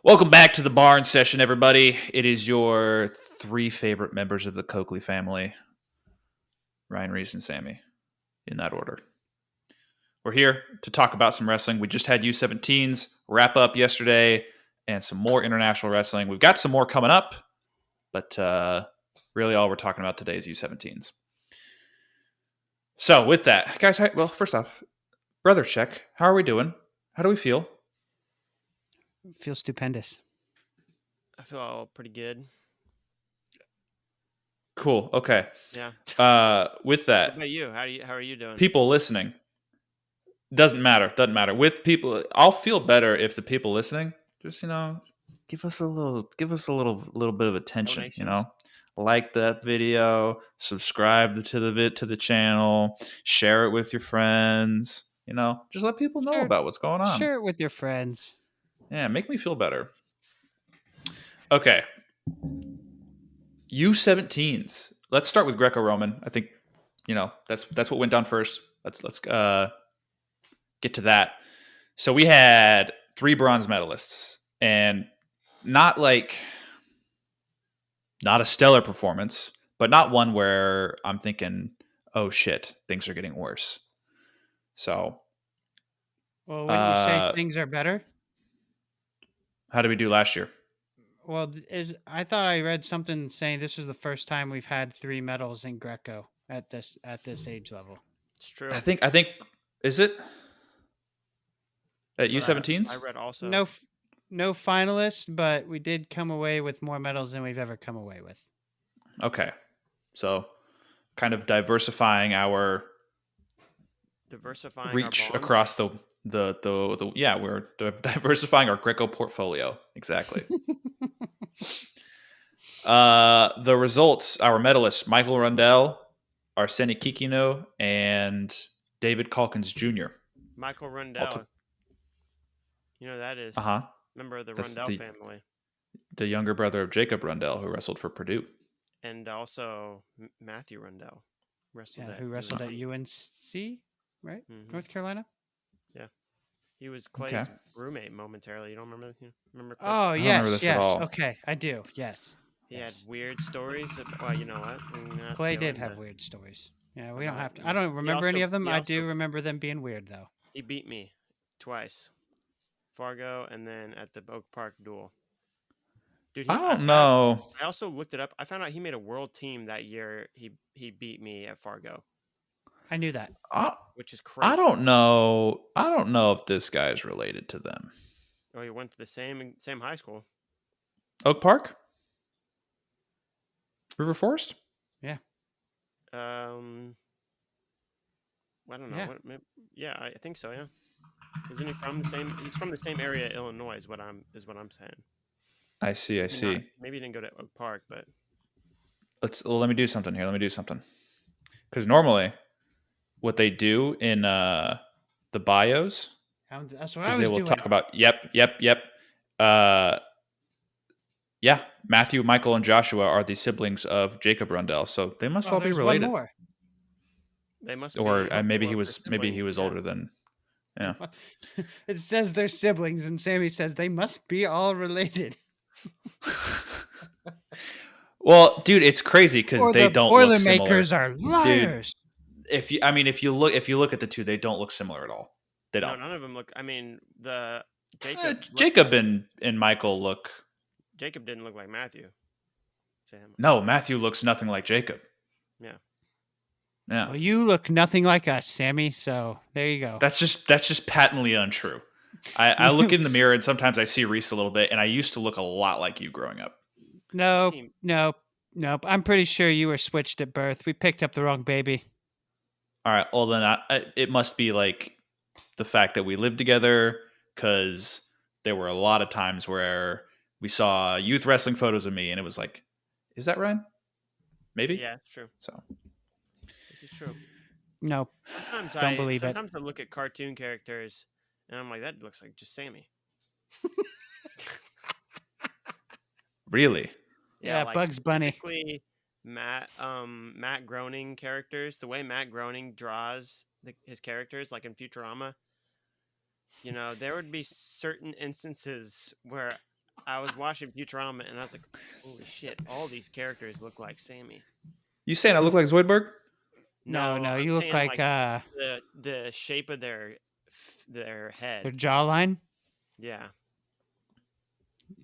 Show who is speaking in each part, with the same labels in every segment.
Speaker 1: Welcome back to the barn session, everybody. It is your three favorite members of the Coakley family, Ryan, Reese, and Sammy, in that order. We're here to talk about some wrestling. We just had U17s wrap up yesterday and some more international wrestling. We've got some more coming up, but really all we're talking about today is U17s. So with that, guys, well, first off, brother check. How are we doing? How do we feel?
Speaker 2: Feel stupendous.
Speaker 3: I feel pretty good.
Speaker 1: Cool. Okay.
Speaker 3: Yeah.
Speaker 1: With
Speaker 3: What
Speaker 1: that,
Speaker 3: about you? How are you doing?
Speaker 1: people listening, doesn't matter. With people, I'll feel better if the people listening just give us a little bit of attention.
Speaker 3: Donations.
Speaker 1: Like that video, subscribe to the channel, share it with your friends. Just let people know about what's going on.
Speaker 2: Share it with your friends.
Speaker 1: Yeah, make me feel better. Okay. U17s. Let's start with Greco-Roman. I think that's what went down first. Let's get to that. So we had 3 bronze medalists, and not a stellar performance, but not one where I'm thinking, oh shit, things are getting worse. So,
Speaker 2: Well, wouldn't you say things are better?
Speaker 1: How did we do last year?
Speaker 2: Well, I thought I read something saying this is the first time we've had 3 medals in Greco at this age level.
Speaker 3: It's true.
Speaker 1: I think is it at U17s?
Speaker 3: I read also
Speaker 2: No finalists, but we did come away with more medals than we've ever come away with.
Speaker 1: Okay, so kind of diversifying our reach
Speaker 3: our
Speaker 1: across the yeah, we're diversifying our Greco portfolio. Exactly. The results, our medalists, Michael Rundell, Arseni Kikino, and David Calkins Jr.
Speaker 3: Michael Rundell. You know who that is?
Speaker 1: Uh-huh.
Speaker 3: Member of the Rundell family.
Speaker 1: The younger brother of Jacob Rundell, who wrestled for Purdue.
Speaker 3: And also Matthew Rundell.
Speaker 2: Who wrestled at UNC, right? Mm-hmm. North Carolina?
Speaker 3: Yeah. He was Clay's roommate momentarily. You don't remember? Remember Clay?
Speaker 2: Oh, yes.
Speaker 1: I don't remember this at all.
Speaker 2: Okay, I do. Yes.
Speaker 3: He had weird stories. Well, you know what?
Speaker 2: Clay did have weird stories. Yeah, we don't have to. I don't remember any of them. I do remember them being weird, though.
Speaker 3: He beat me twice. Fargo and then at the Oak Park duel. Dude,
Speaker 1: I don't know.
Speaker 3: I also looked it up. I found out he made a world team that year. He beat me at Fargo.
Speaker 2: I knew that.
Speaker 3: Which is crazy.
Speaker 1: I don't know if this guy is related to them.
Speaker 3: Oh, he went to the same high school.
Speaker 1: Oak Park? River Forest?
Speaker 2: Yeah.
Speaker 3: I don't know. Yeah. I think so. Yeah. Isn't he from the same? He's from the same area, Illinois. Is what I'm saying.
Speaker 1: I see.
Speaker 3: Maybe he didn't go to Oak Park, but
Speaker 1: let me do something here. Because normally, what they do in the bios,
Speaker 2: that's what I was doing.
Speaker 1: They will talk about. Yep. Yeah, Matthew, Michael, and Joshua are the siblings of Jacob Rundell, so they must all be related.
Speaker 2: One more.
Speaker 3: They must,
Speaker 1: or maybe he was older than. Yeah.
Speaker 2: It says they're siblings, and Sammy says they must be all related.
Speaker 1: Well, dude, it's crazy because they don't look similar.
Speaker 2: Boilermakers are liars.
Speaker 1: Dude, if you look at the two, they don't look similar at all. They don't.
Speaker 3: No, none of them look. I mean,
Speaker 1: Jacob and Michael look.
Speaker 3: Jacob didn't look like Matthew.
Speaker 1: No, Matthew looks nothing like Jacob.
Speaker 3: Yeah.
Speaker 2: Well, you look nothing like us, Sammy. So there you go.
Speaker 1: That's just patently untrue. I look in the mirror and sometimes I see Reese a little bit, and I used to look a lot like you growing up.
Speaker 2: Nope. I'm pretty sure you were switched at birth. We picked up the wrong baby.
Speaker 1: All right. Well, then it must be like the fact that we lived together, because there were a lot of times where we saw youth wrestling photos of me, and it was like, is that Ryan? Maybe?
Speaker 3: Yeah, it's true.
Speaker 1: So
Speaker 3: this is true.
Speaker 2: No, don't believe it.
Speaker 3: Sometimes I look at cartoon characters, and I'm like, that looks like just Sammy.
Speaker 1: Really?
Speaker 2: Yeah, like Bugs Bunny.
Speaker 3: Matt Groening characters, the way Matt Groening draws his characters, like in Futurama, there would be certain instances where I was watching Futurama and I was like, holy shit! All these characters look like Sammy.
Speaker 1: You saying I look like Zoidberg?
Speaker 2: No,
Speaker 3: I'm
Speaker 2: you look
Speaker 3: saying,
Speaker 2: like
Speaker 3: the shape of their
Speaker 2: their
Speaker 3: head.
Speaker 2: jawline.
Speaker 3: Yeah.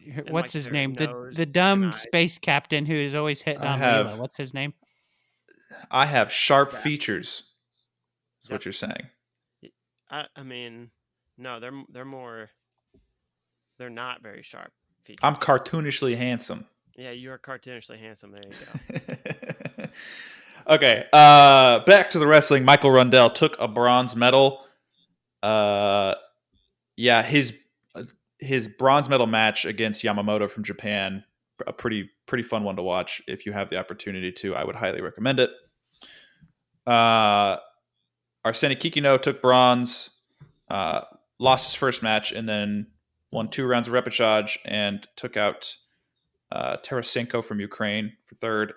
Speaker 3: And,
Speaker 2: What's
Speaker 3: like,
Speaker 2: his
Speaker 3: their
Speaker 2: name?
Speaker 3: nose
Speaker 2: The
Speaker 3: and
Speaker 2: dumb
Speaker 3: eyes.
Speaker 2: space captain who is always hitting
Speaker 1: I
Speaker 2: on
Speaker 1: have-
Speaker 2: Mila. What's his name?
Speaker 1: I have sharp
Speaker 3: Yeah.
Speaker 1: features. That's what
Speaker 3: That-
Speaker 1: you're saying.
Speaker 3: I mean, no, they're more. They're not very sharp features.
Speaker 1: I'm cartoonishly handsome.
Speaker 3: Yeah, you are cartoonishly handsome. There you go.
Speaker 1: Okay, back to the wrestling. Michael Rundell took a bronze medal. Yeah, his bronze medal match against Yamamoto from Japan, a pretty fun one to watch. If you have the opportunity to, I would highly recommend it. Arseni Kikino took bronze, lost his first match, and then won 2 rounds of repechage and took out Tarasenko from Ukraine for third.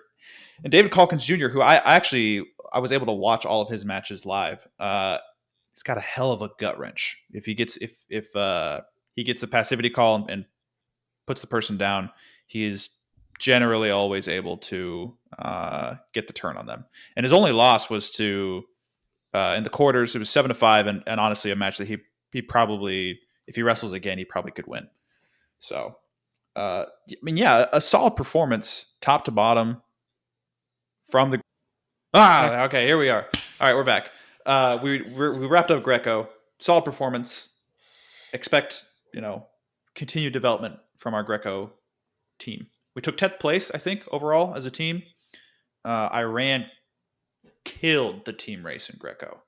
Speaker 1: And David Calkins Jr., who I was able to watch all of his matches live. He's got a hell of a gut wrench. If he gets he gets the passivity call and puts the person down, he is generally always able to get the turn on them. And his only loss was to in the quarters. It was 7-5, and honestly, a match that he probably, if he wrestles again, he probably could win. So, I mean, yeah, a solid performance, top to bottom, from the. Okay, here we are. All right, we're back. We wrapped up Greco. Solid performance. Expect continued development from our Greco team. We took 10th place, I think, overall as a team. Iran killed the team race in Greco.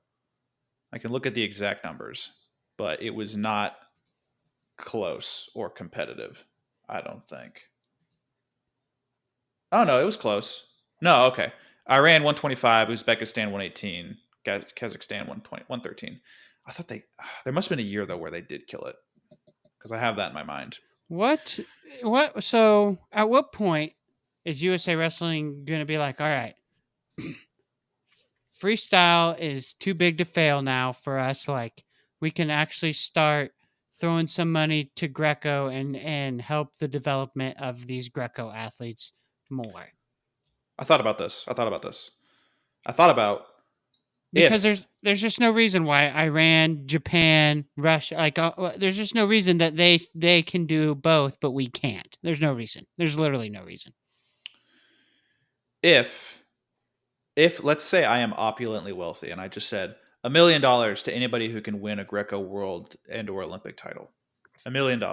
Speaker 1: I can look at the exact numbers, but it was not close or competitive, I don't think. Oh, no, it was close. No, okay. Iran 125, Uzbekistan 118, Kazakhstan 113. I thought there must have been a year, though, where they did kill it, because I have that in my mind.
Speaker 2: What? So, at what point is USA Wrestling going to be like, all right, freestyle is too big to fail now for us. Like, we can actually start throwing some money to Greco and help the development of these Greco athletes more.
Speaker 1: I thought about this. I thought about
Speaker 2: because there's just no reason why Iran, Japan, Russia, there's just no reason that they can do both, but we can't. There's no reason. There's literally no reason.
Speaker 1: If let's say I am opulently wealthy and I just said $1 million to anybody who can win a Greco World and or Olympic title, $1 million.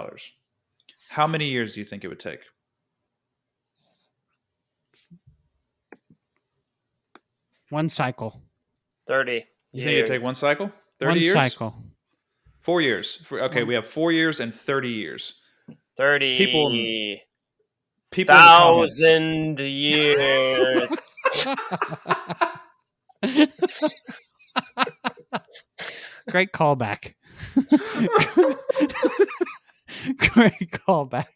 Speaker 1: How many years do you think it would take?
Speaker 2: One cycle.
Speaker 3: 30.
Speaker 1: You think it'd take one cycle? 30
Speaker 2: one
Speaker 1: years?
Speaker 2: Cycle.
Speaker 1: 4 years. Okay, we have 4 years and 30 years.
Speaker 3: 30.
Speaker 1: People in the comments.
Speaker 3: 1,000 years.
Speaker 2: Great callback. Great callback.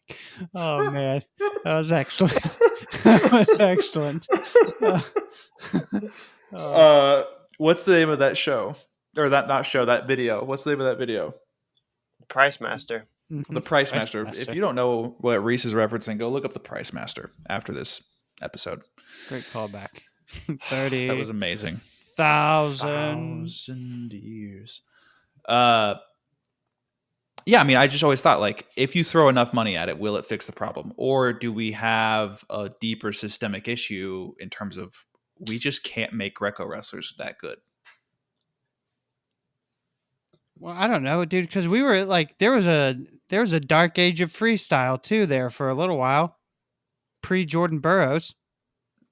Speaker 2: Oh man, that was excellent. That was excellent.
Speaker 1: What's the name of that show? Or that video? What's the name of that video?
Speaker 3: Price Master.
Speaker 1: The Price Master. If you don't know what Reese is referencing, go look up the Price Master after this episode.
Speaker 2: Great callback. 30.
Speaker 1: That was amazing.
Speaker 2: 1,000
Speaker 1: years. Yeah, I mean, I just always thought, like, if you throw enough money at it, will it fix the problem? Or do we have a deeper systemic issue in terms of we just can't make Greco wrestlers that good?
Speaker 2: Well, I don't know, dude, because we were like, there was a dark age of freestyle too there for a little while, pre Jordan Burroughs.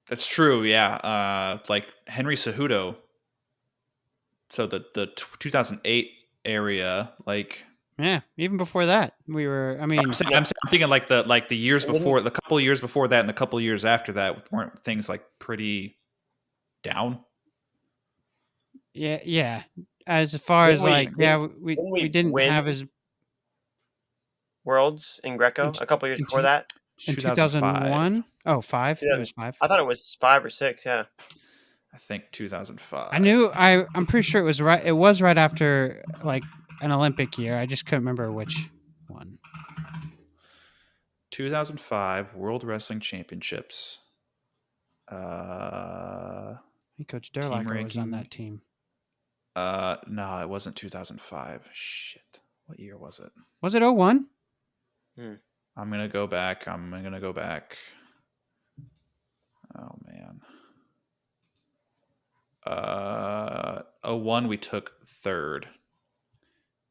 Speaker 1: That's true, yeah. Like Henry Cejudo. So the 2008 area, like.
Speaker 2: Yeah, even before that, we were. I mean,
Speaker 1: I'm thinking like the years before, the couple of years before that, and the couple of years after that, weren't things like pretty down?
Speaker 2: Yeah. As far as we didn't have as
Speaker 3: Worlds in Greco a couple years before that.
Speaker 2: In 2001. Oh, 5. It was 5.
Speaker 3: I thought it was 5 or 6. Yeah.
Speaker 1: I think 2005.
Speaker 2: I'm pretty sure it was right. It was right after like an Olympic year. I just couldn't remember which one.
Speaker 1: 2005 World Wrestling Championships.
Speaker 2: I think Coach
Speaker 1: Team
Speaker 2: Derlacher was
Speaker 1: ranking.
Speaker 2: on that team.
Speaker 1: No, it wasn't 2005. Shit. What year was it?
Speaker 2: Was it 01?
Speaker 1: I'm going to go back. Oh, man. 01, we took third.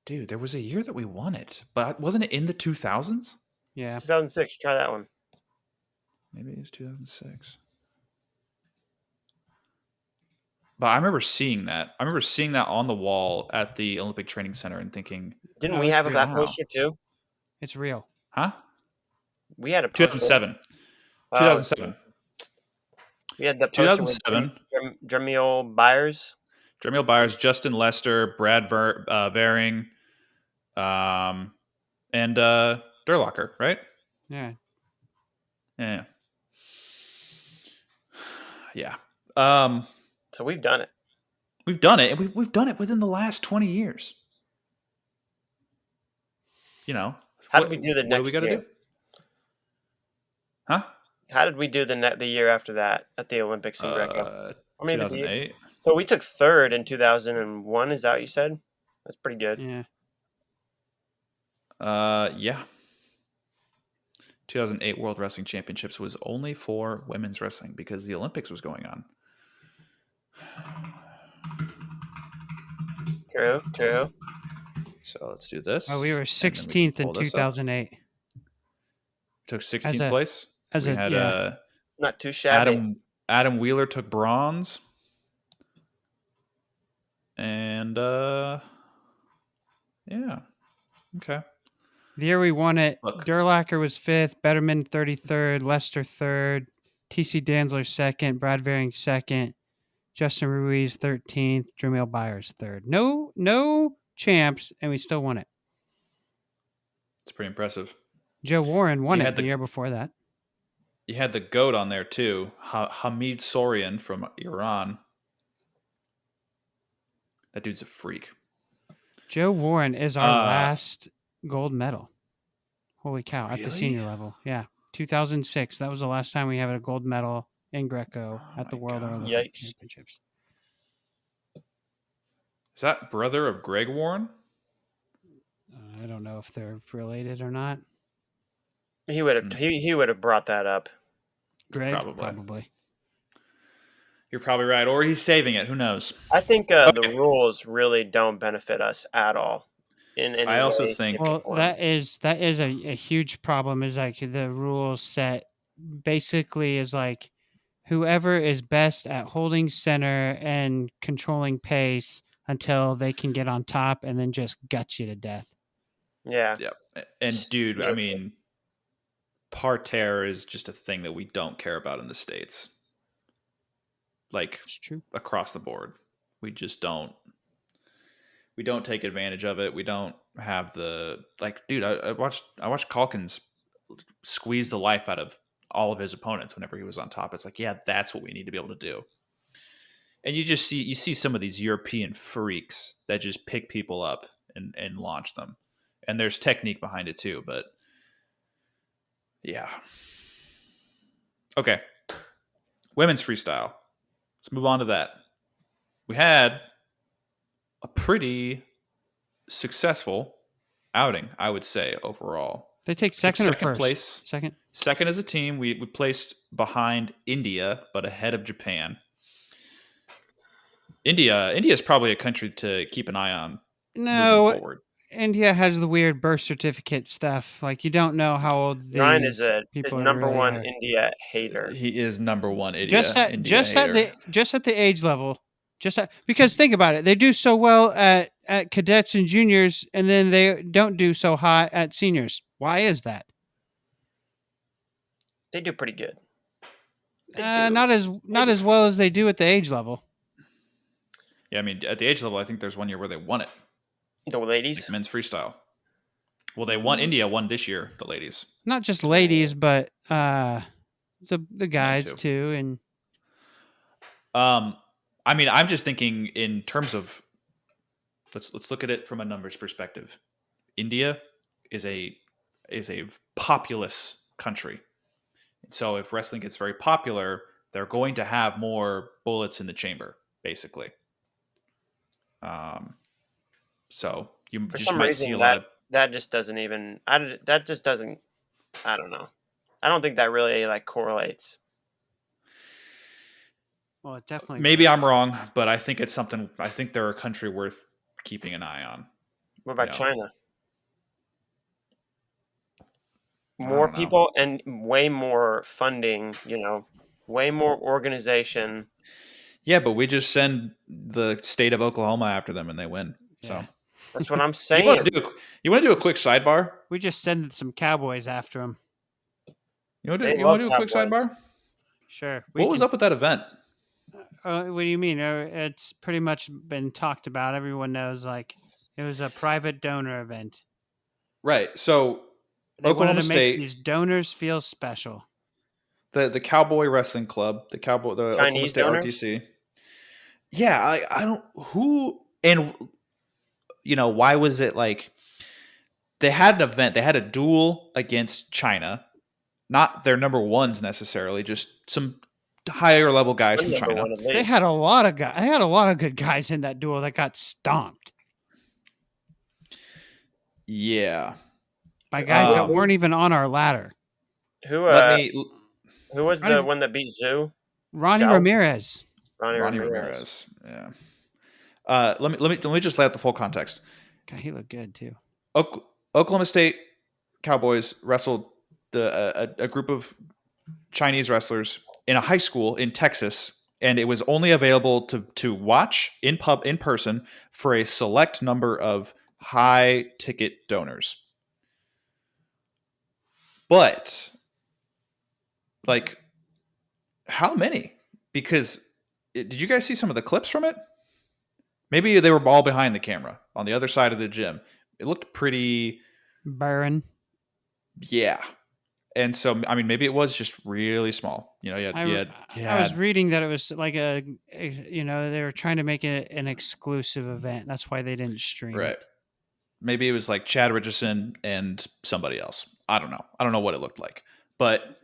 Speaker 1: Dude, there was a year that we won it, but wasn't it in the 2000s?
Speaker 2: Yeah.
Speaker 3: 2006. Try that one.
Speaker 1: Maybe it was 2006. But I remember seeing that. I remember seeing that on the wall at the Olympic Training Center and thinking,
Speaker 3: Didn't
Speaker 2: Oh,
Speaker 3: we
Speaker 2: it's
Speaker 3: have
Speaker 2: real.
Speaker 3: that
Speaker 1: Wow.
Speaker 3: poster too?
Speaker 2: It's real.
Speaker 1: huh?
Speaker 3: We had a poster.
Speaker 1: 2007.
Speaker 3: Oh,
Speaker 1: 2007.
Speaker 3: we had the poster with
Speaker 1: 2007.
Speaker 3: Dremel Byers.
Speaker 1: Jeremiel Byers, Justin Lester, Brad Varing, and Derlacher, right?
Speaker 2: Yeah.
Speaker 1: Yeah. Yeah.
Speaker 3: So we've done it.
Speaker 1: We've done it, and we've done it within the last 20 years. You know,
Speaker 3: How did we do the
Speaker 1: what do
Speaker 3: next
Speaker 1: we got to
Speaker 3: year?
Speaker 1: do? Huh?
Speaker 3: How did we do the year after that at the Olympics in Greco? Or maybe the year-
Speaker 1: 2008.
Speaker 3: So we took third in 2001. Is that what you said? That's pretty good.
Speaker 2: Yeah.
Speaker 1: Yeah. 2008 World Wrestling Championships was only for women's wrestling because the Olympics was going on.
Speaker 3: True.
Speaker 1: So let's do this.
Speaker 2: Oh, we were
Speaker 1: and then
Speaker 2: 16th
Speaker 1: can
Speaker 2: in
Speaker 1: pull this up.
Speaker 2: 2008.
Speaker 1: Took 16th place.
Speaker 2: as
Speaker 1: We
Speaker 2: a-
Speaker 1: had
Speaker 2: yeah.
Speaker 3: Not too shabby.
Speaker 1: Adam Wheeler took bronze. And yeah. Okay.
Speaker 2: The year we won it,
Speaker 1: Look.
Speaker 2: Derlacher was 5th, Betterman 33rd, Lester 3rd, TC Danzler 2nd, Brad Varing 2nd, Justin Ruiz 13th, Dremel Byers 3rd. No champs, and we still won it.
Speaker 1: It's pretty impressive.
Speaker 2: Joe Warren won
Speaker 1: You
Speaker 2: it
Speaker 1: had
Speaker 2: the
Speaker 1: the-
Speaker 2: year before that.
Speaker 1: You had the GOAT on there too. Hamid Sorian from Iran. That dude's a freak.
Speaker 2: Joe Warren is our
Speaker 1: Uh,
Speaker 2: last gold medal. Holy cow, at the
Speaker 1: Really?
Speaker 2: senior level. Yeah. 2006. That was the last time we had a gold medal in Greco
Speaker 1: Oh
Speaker 2: at the
Speaker 1: my
Speaker 2: World
Speaker 1: God.
Speaker 2: Olympic
Speaker 3: Yikes.
Speaker 2: Championships.
Speaker 1: Is that brother of Greg Warren?
Speaker 2: I don't know if they're related or not.
Speaker 3: He would have he would have brought that up.
Speaker 2: Greg?
Speaker 1: Probably.
Speaker 2: Probably.
Speaker 1: You're probably right. Or he's saving it. Who knows?
Speaker 3: I think the
Speaker 1: Okay.
Speaker 3: rules really don't benefit us at all. In any
Speaker 1: I also
Speaker 3: way,
Speaker 1: think-
Speaker 3: shape, or
Speaker 2: Well,
Speaker 3: form.
Speaker 2: that is a huge problem. Is like the rules set basically is like whoever is best at holding center and controlling pace until they can get on top and then just gut you to death.
Speaker 3: Yeah.
Speaker 1: Yep. And dude, I
Speaker 3: Stupid.
Speaker 1: mean, parterre is just a thing that we don't care about in the States. Like
Speaker 2: It's true.
Speaker 1: across the board. We just don't. We don't take advantage of it. We don't have the dude. I watched Calkins squeeze the life out of all of his opponents whenever he was on top. It's like, yeah, that's what we need to be able to do. And you see some of these European freaks that just pick people up and launch them. And there's technique behind it too, but yeah. Okay. Women's freestyle. Let's move on to that. We had a pretty successful outing, I would say, overall.
Speaker 2: They take second or
Speaker 1: second
Speaker 2: first?
Speaker 1: place.
Speaker 2: Second.
Speaker 1: Second as a team, we placed behind India, but ahead of Japan. India is probably a country to keep an eye on moving
Speaker 2: No,
Speaker 1: forward.
Speaker 2: India has the weird birth certificate stuff. Like you don't know how old these
Speaker 3: Ryan is a
Speaker 2: people
Speaker 3: number
Speaker 2: really
Speaker 3: one
Speaker 2: are.
Speaker 3: India hater.
Speaker 1: He is number one India.
Speaker 2: Just at
Speaker 1: hater.
Speaker 2: the age level. Because think about it, they do so well at cadets and juniors, and then they don't do so hot at seniors. Why is that?
Speaker 3: They do pretty good. They do.
Speaker 2: Not as well as they do at the age level.
Speaker 1: Yeah, I mean, at the age level, I think there's one year where they won it.
Speaker 3: The ladies.
Speaker 1: Like men's freestyle. Well, they won. India won this year, the ladies.
Speaker 2: Not just ladies, but the guys
Speaker 1: too.
Speaker 2: too. And
Speaker 1: I mean, I'm just thinking in terms of let's look at it from a numbers perspective. India is a populous country. So if wrestling gets very popular, they're going to have more bullets in the chamber, basically. So you
Speaker 3: For
Speaker 1: just
Speaker 3: some
Speaker 1: might see
Speaker 3: reason
Speaker 1: a lot of.
Speaker 3: that just doesn't even. That just doesn't. I don't know. I don't think that really like correlates.
Speaker 2: Well, it definitely.
Speaker 1: Maybe I'm wrong, but I think it's something. I think they're a country worth keeping an eye on.
Speaker 3: What about
Speaker 1: No.
Speaker 3: China?
Speaker 1: I
Speaker 3: More
Speaker 1: don't know.
Speaker 3: people and way more funding. Way more organization.
Speaker 1: Yeah, but we just send the state of Oklahoma after them and they win.
Speaker 2: Yeah.
Speaker 1: So
Speaker 3: That's what I'm
Speaker 1: you
Speaker 3: saying.
Speaker 1: want to do a quick sidebar?
Speaker 2: We just send some cowboys after him.
Speaker 1: You want
Speaker 3: They
Speaker 1: to
Speaker 3: love
Speaker 1: do a quick
Speaker 3: cowboys.
Speaker 1: sidebar?
Speaker 2: Sure.
Speaker 1: What was up with that event?
Speaker 2: What do you mean? It's pretty much been talked about. Everyone knows, like, it was a private donor event.
Speaker 1: Right. So
Speaker 2: They
Speaker 1: Oklahoma
Speaker 2: wanted to make
Speaker 1: State,
Speaker 2: these donors feel special.
Speaker 1: the Cowboy Wrestling Club, the Oklahoma
Speaker 3: Chinese
Speaker 1: State
Speaker 3: donors?
Speaker 1: RTC. Yeah, I don't who and why was it like they had an event, they had a duel against China, not their number ones necessarily, just some higher level guys from
Speaker 3: Number
Speaker 1: China.
Speaker 3: one at
Speaker 2: They
Speaker 3: least.
Speaker 2: had a lot of guys. They had a lot of good guys in that duel that got stomped
Speaker 1: Yeah.
Speaker 2: by guys that
Speaker 1: Um,
Speaker 2: weren't even on our ladder.
Speaker 3: Who who was
Speaker 2: Ronnie-
Speaker 3: the one that beat Zoo?
Speaker 2: Ronnie
Speaker 3: Zhao?
Speaker 2: Ramirez.
Speaker 1: Ronnie Ramirez. Yeah. Let me just lay out the full context.
Speaker 2: God, he looked good too.
Speaker 1: Oklahoma State Cowboys wrestled a group of Chinese wrestlers in a high school in Texas, and it was only available to watch in person for a select number of high ticket donors. But like, how many? Because did you guys see some of the clips from it? Maybe they were all behind the camera on the other side of the gym. It looked pretty
Speaker 2: Barron.
Speaker 1: Yeah. And so, I mean, maybe it was just really small. I
Speaker 2: was reading that it was like they were trying to make it an exclusive event. That's why they didn't stream
Speaker 1: right.
Speaker 2: it.
Speaker 1: Maybe it was like Chad Richardson and somebody else. I don't know. I don't know what it looked like, but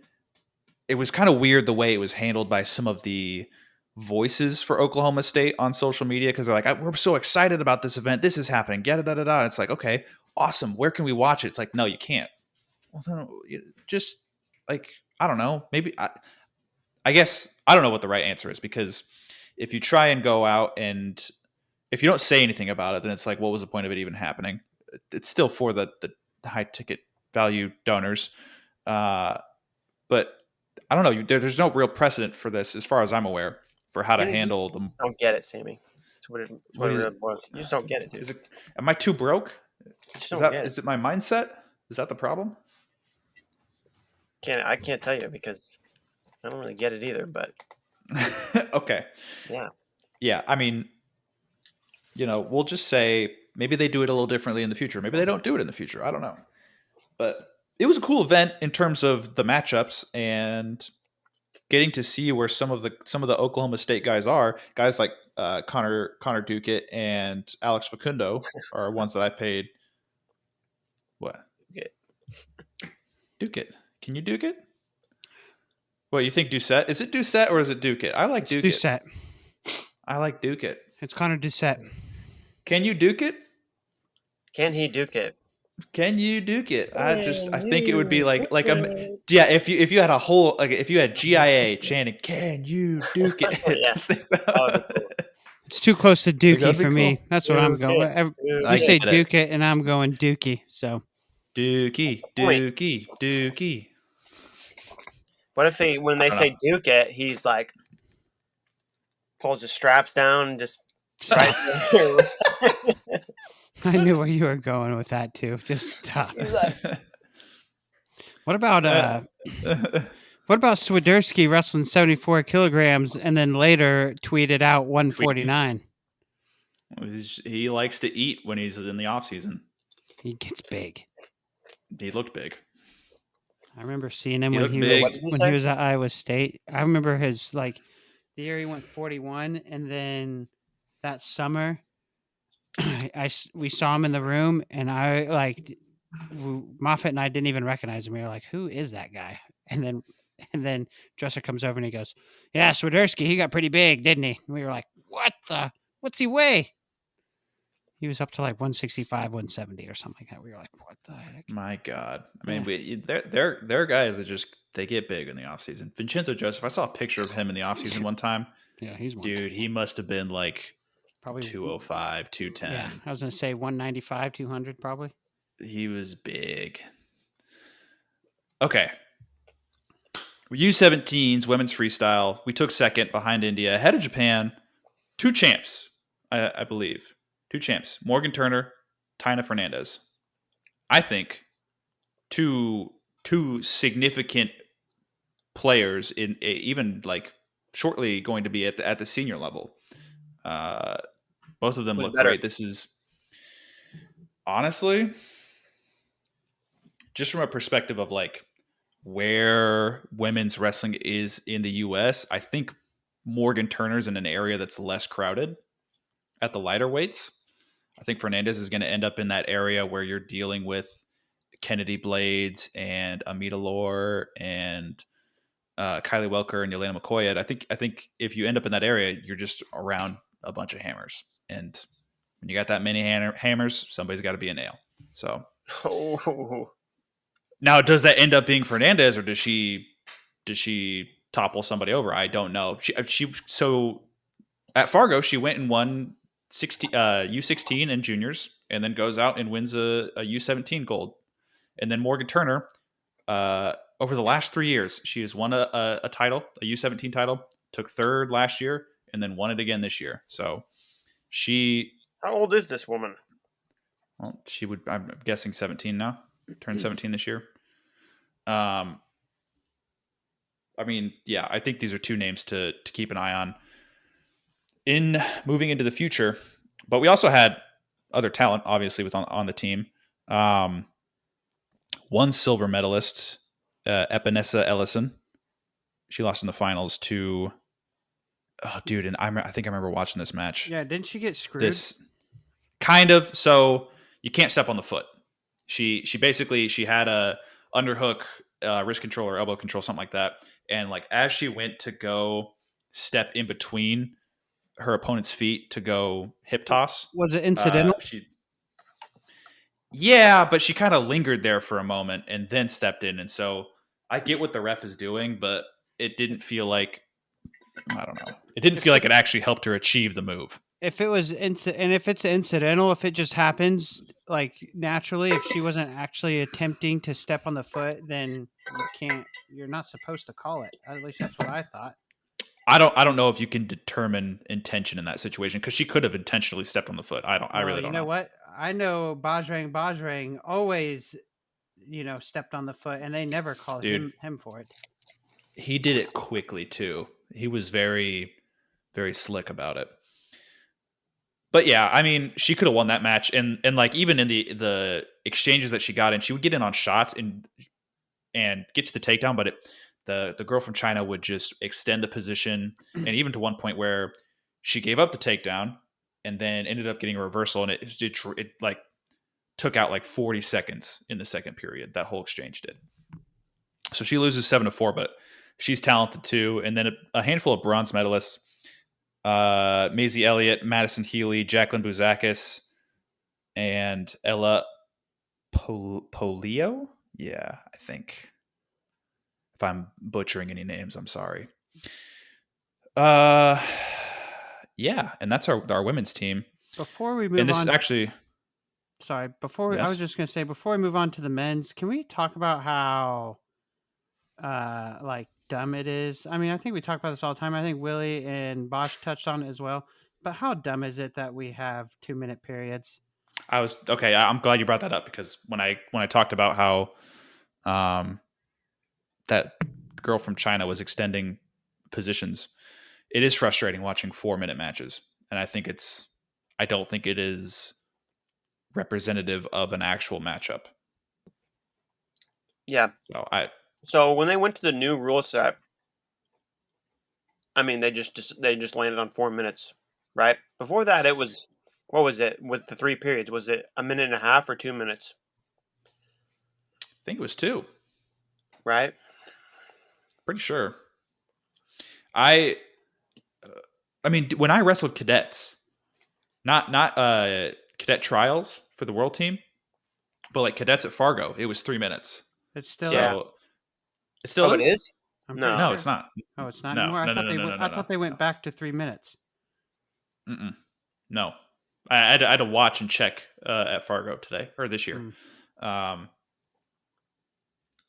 Speaker 1: it was kind of weird the way it was handled by some of the voices for Oklahoma State on social media, because they're like, we're so excited about this event. This is happening. Da-da-da-da-da. It's like, okay, awesome. Where can we watch it? It's like, no, you can't. Well, then just like, I don't know. Maybe I guess I don't know what the right answer is, because if you try and go out and if you don't say anything about it, then it's like, what was the point of it even happening? It's still for the high ticket value donors. But I don't know. There's no real precedent for this, as far as I'm aware, for how to handle them.
Speaker 3: I don't get it, Sammy. That's what it really was. You just don't get it, dude.
Speaker 1: Am I too broke?
Speaker 3: Is
Speaker 1: it my mindset? Is that the problem?
Speaker 3: I can't tell you because I don't really get it either. But
Speaker 1: okay.
Speaker 3: Yeah.
Speaker 1: Yeah. I mean, we'll just say maybe they do it a little differently in the future. Maybe they don't do it in the future. I don't know. But it was a cool event in terms of the matchups and getting to see where some of the Oklahoma State guys are. Guys like Connor Duquette and Alex Facundo are ones that I paid. What? Duquette. Can you Duquette? What, you think Doucette? Is it Doucette or is it Duquette? I like Duquette.
Speaker 2: Doucette.
Speaker 1: I like Duquette.
Speaker 2: It's Connor Doucette.
Speaker 1: Can you Duquette?
Speaker 3: Can he Duke it?
Speaker 1: Can you Duke it? I think it would be if you had a whole, like, if you had GIA chanting, "Can you Duke it?"
Speaker 3: Yeah.
Speaker 2: It's too close to Dookie for
Speaker 1: cool.
Speaker 2: me. That's what I'm going. You say Duke it, and I'm going Dookie. So
Speaker 1: Dookie.
Speaker 3: What if when they say Duke it, he's like pulls his straps down, and just right there.
Speaker 2: I knew where you were going with that too. Just stop. What about Swiderski wrestling 74 kilograms and then later tweeted out 149?
Speaker 1: He likes to eat when he's in the off season.
Speaker 2: He gets big.
Speaker 1: He looked big.
Speaker 2: I remember seeing him when he was at Iowa State. I remember the year he went 41, and then that summer we saw him in the room, and I Moffat and I didn't even recognize him. We were like, "Who is that guy?" And then Dresser comes over and he goes, "Yeah, Swiderski, he got pretty big, didn't he?" And we were like, "What the? What's he weigh?" He was up to like 165, 170 or something like that. We were like, "What the heck?"
Speaker 1: My God. I mean, they're guys that just they get big in the offseason. Vincenzo Joseph, I saw a picture of him in the offseason one time.
Speaker 2: Yeah, he's one.
Speaker 1: Dude, he must have been like
Speaker 2: Probably
Speaker 1: 205, 210.
Speaker 2: Yeah, I was gonna say 195, 200 probably.
Speaker 1: He was big. Okay. U17's women's freestyle. We took second behind India, ahead of Japan. 2 champs, I believe. 2 champs. Morgan Turner, Tina Fernandez. I think two significant players in even like shortly going to be at the senior level. Both of them
Speaker 3: Who's
Speaker 1: look
Speaker 3: better?
Speaker 1: great. This is honestly just from a perspective of like where women's wrestling is in the US. I think Morgan Turner's in an area that's less crowded at the lighter weights. I think Fernandez is going to end up in that area where you're dealing with Kennedy Blades and Amita Lore and Kylie Welker and Yelena McCoy. I think if you end up in that area, you're just around a bunch of hammers. And when you got that many hammers, somebody's got to be a nail. So now, does that end up being Fernandez, or does she topple somebody over? I don't know. She so at Fargo, she went and won U16 and juniors, and then goes out and wins a U17 gold. And then Morgan Turner, over the last 3 years, she has won a title, a U17 title, took third last year, and then won it again this year. So she.
Speaker 3: How old is this woman?
Speaker 1: Well, she would. I'm guessing 17 now. Turned 17 this year. I mean, yeah, I think these are 2 names to keep an eye on in moving into the future. But we also had other talent, obviously, on the team. One silver medalist, Epinesa Ellison. She lost in the finals to. Oh, dude, and I think I remember watching this match.
Speaker 2: Yeah, didn't she get screwed?
Speaker 1: This kind of. So you can't step on the foot. She basically she had a underhook, wrist control or elbow control, something like that. And like as she went to go step in between her opponent's feet to go hip toss,
Speaker 2: Was it incidental?
Speaker 1: Yeah, but she kind of lingered there for a moment and then stepped in. And so I get what the ref is doing, but it didn't feel like I don't know. It didn't feel like it actually helped her achieve the move.
Speaker 2: If it was and if it's incidental, if it just happens like naturally, if she wasn't actually attempting to step on the foot, then you're not supposed to call it. At least that's what I thought.
Speaker 1: I don't know if you can determine intention in that situation because she could have intentionally stepped on the foot. I really don't know.
Speaker 2: You know what? I know Bajrang always, stepped on the foot, and they never called him for it.
Speaker 1: He did it quickly too. He was very, very slick about it. But yeah, I mean, she could have won that match, and like even in the exchanges that she got in, she would get in on shots and get to the takedown, but the girl from China would just extend the position, and even to one point where she gave up the takedown and then ended up getting a reversal, and it like took out like 40 seconds in the second period. That whole exchange did. So she loses 7-4, but she's talented too. And then a handful of bronze medalists: Maisie Elliott, Madison Healy, Jacqueline Bouzakis, and Ella Polio. Yeah, I think. If I'm butchering any names, I'm sorry. Yeah, and that's our women's team.
Speaker 2: Before we move on,
Speaker 1: is actually.
Speaker 2: Sorry, I was just gonna say before we move on to the men's, can we talk about how, like dumb it is? I mean, I think we talk about this all the time. I think Willie and Bosch touched on it as well. But how dumb is it that we have 2-minute periods?
Speaker 1: I'm glad you brought that up because when I talked about how, that girl from China was extending positions, it is frustrating watching 4-minute matches, and I don't think it is representative of an actual matchup.
Speaker 3: Yeah. So when they went to the new rule set, I mean, they just landed on 4 minutes, right? Before that, it was what was it with the 3 periods? Was it a minute and a half or 2 minutes?
Speaker 1: think it was 2.
Speaker 3: Right?
Speaker 1: Pretty sure. I mean, when I wrestled cadets, not cadet trials for the world team, but like cadets at Fargo, it was 3 minutes.
Speaker 2: It still
Speaker 3: Yeah.
Speaker 2: is.
Speaker 1: It still
Speaker 3: It
Speaker 1: is?
Speaker 3: is?
Speaker 2: I'm
Speaker 3: No.
Speaker 2: pretty
Speaker 1: No,
Speaker 2: sure.
Speaker 1: it's not.
Speaker 2: Oh, it's not
Speaker 1: No,
Speaker 2: anymore.
Speaker 1: no,
Speaker 2: I thought
Speaker 1: no,
Speaker 2: they
Speaker 1: no,
Speaker 2: went.
Speaker 1: no,
Speaker 2: I thought they went back to 3 minutes.
Speaker 1: Mm-mm. No. I had to watch and check at Fargo today or this year.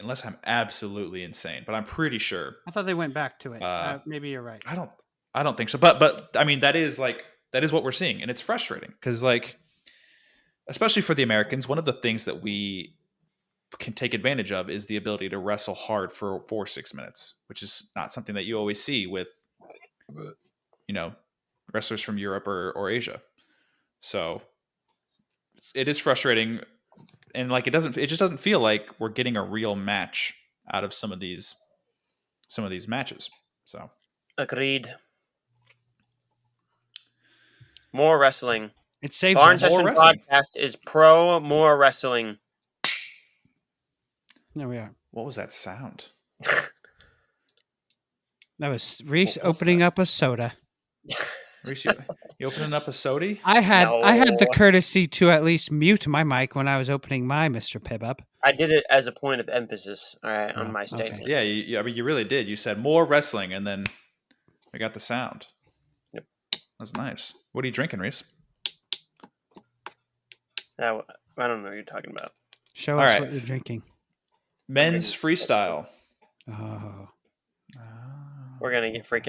Speaker 1: Unless I'm absolutely insane, but I'm pretty sure.
Speaker 2: I thought they went back to it. Maybe you're right.
Speaker 1: I don't think so. But I mean that is what we're seeing, and it's frustrating because especially for the Americans, one of the things that we can take advantage of is the ability to wrestle hard for 6 minutes, which is not something that you always see with wrestlers from Europe or Asia. So it is frustrating, and it just doesn't feel like we're getting a real match out of some of these matches. So
Speaker 3: Agreed. More wrestling.
Speaker 2: It saves
Speaker 3: Barn
Speaker 2: us.
Speaker 3: Session
Speaker 1: wrestling.
Speaker 3: Podcast is pro more wrestling.
Speaker 2: There we are.
Speaker 1: What was that sound?
Speaker 2: That was Reese
Speaker 1: What was
Speaker 2: opening
Speaker 1: that?
Speaker 2: up a soda.
Speaker 1: Reese, you opening up a sody?
Speaker 2: I had the
Speaker 3: No.
Speaker 2: courtesy to at least mute my mic when I was opening my Mr. Pibb up.
Speaker 3: I did it as a point of emphasis, all right, on my
Speaker 2: okay.
Speaker 3: statement.
Speaker 1: Yeah, I mean, you really did. You said more wrestling, and then we got the sound.
Speaker 3: Yep.
Speaker 1: That's nice. What are you drinking, Reese?
Speaker 3: I don't know what you're talking about.
Speaker 2: Show
Speaker 1: All
Speaker 2: us
Speaker 1: right.
Speaker 2: what you're drinking.
Speaker 1: Men's freestyle.
Speaker 2: Oh.
Speaker 3: We're gonna get We're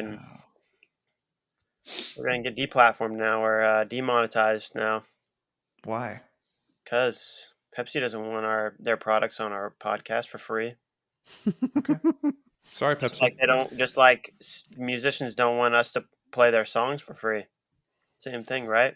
Speaker 3: gonna get deplatformed now. We're demonetized now
Speaker 1: Why?
Speaker 3: because Pepsi doesn't want their products on our podcast for free.
Speaker 1: Okay. Sorry, Pepsi.
Speaker 3: Just like they don't. Just like musicians don't want us to play their songs for free. Same thing, right?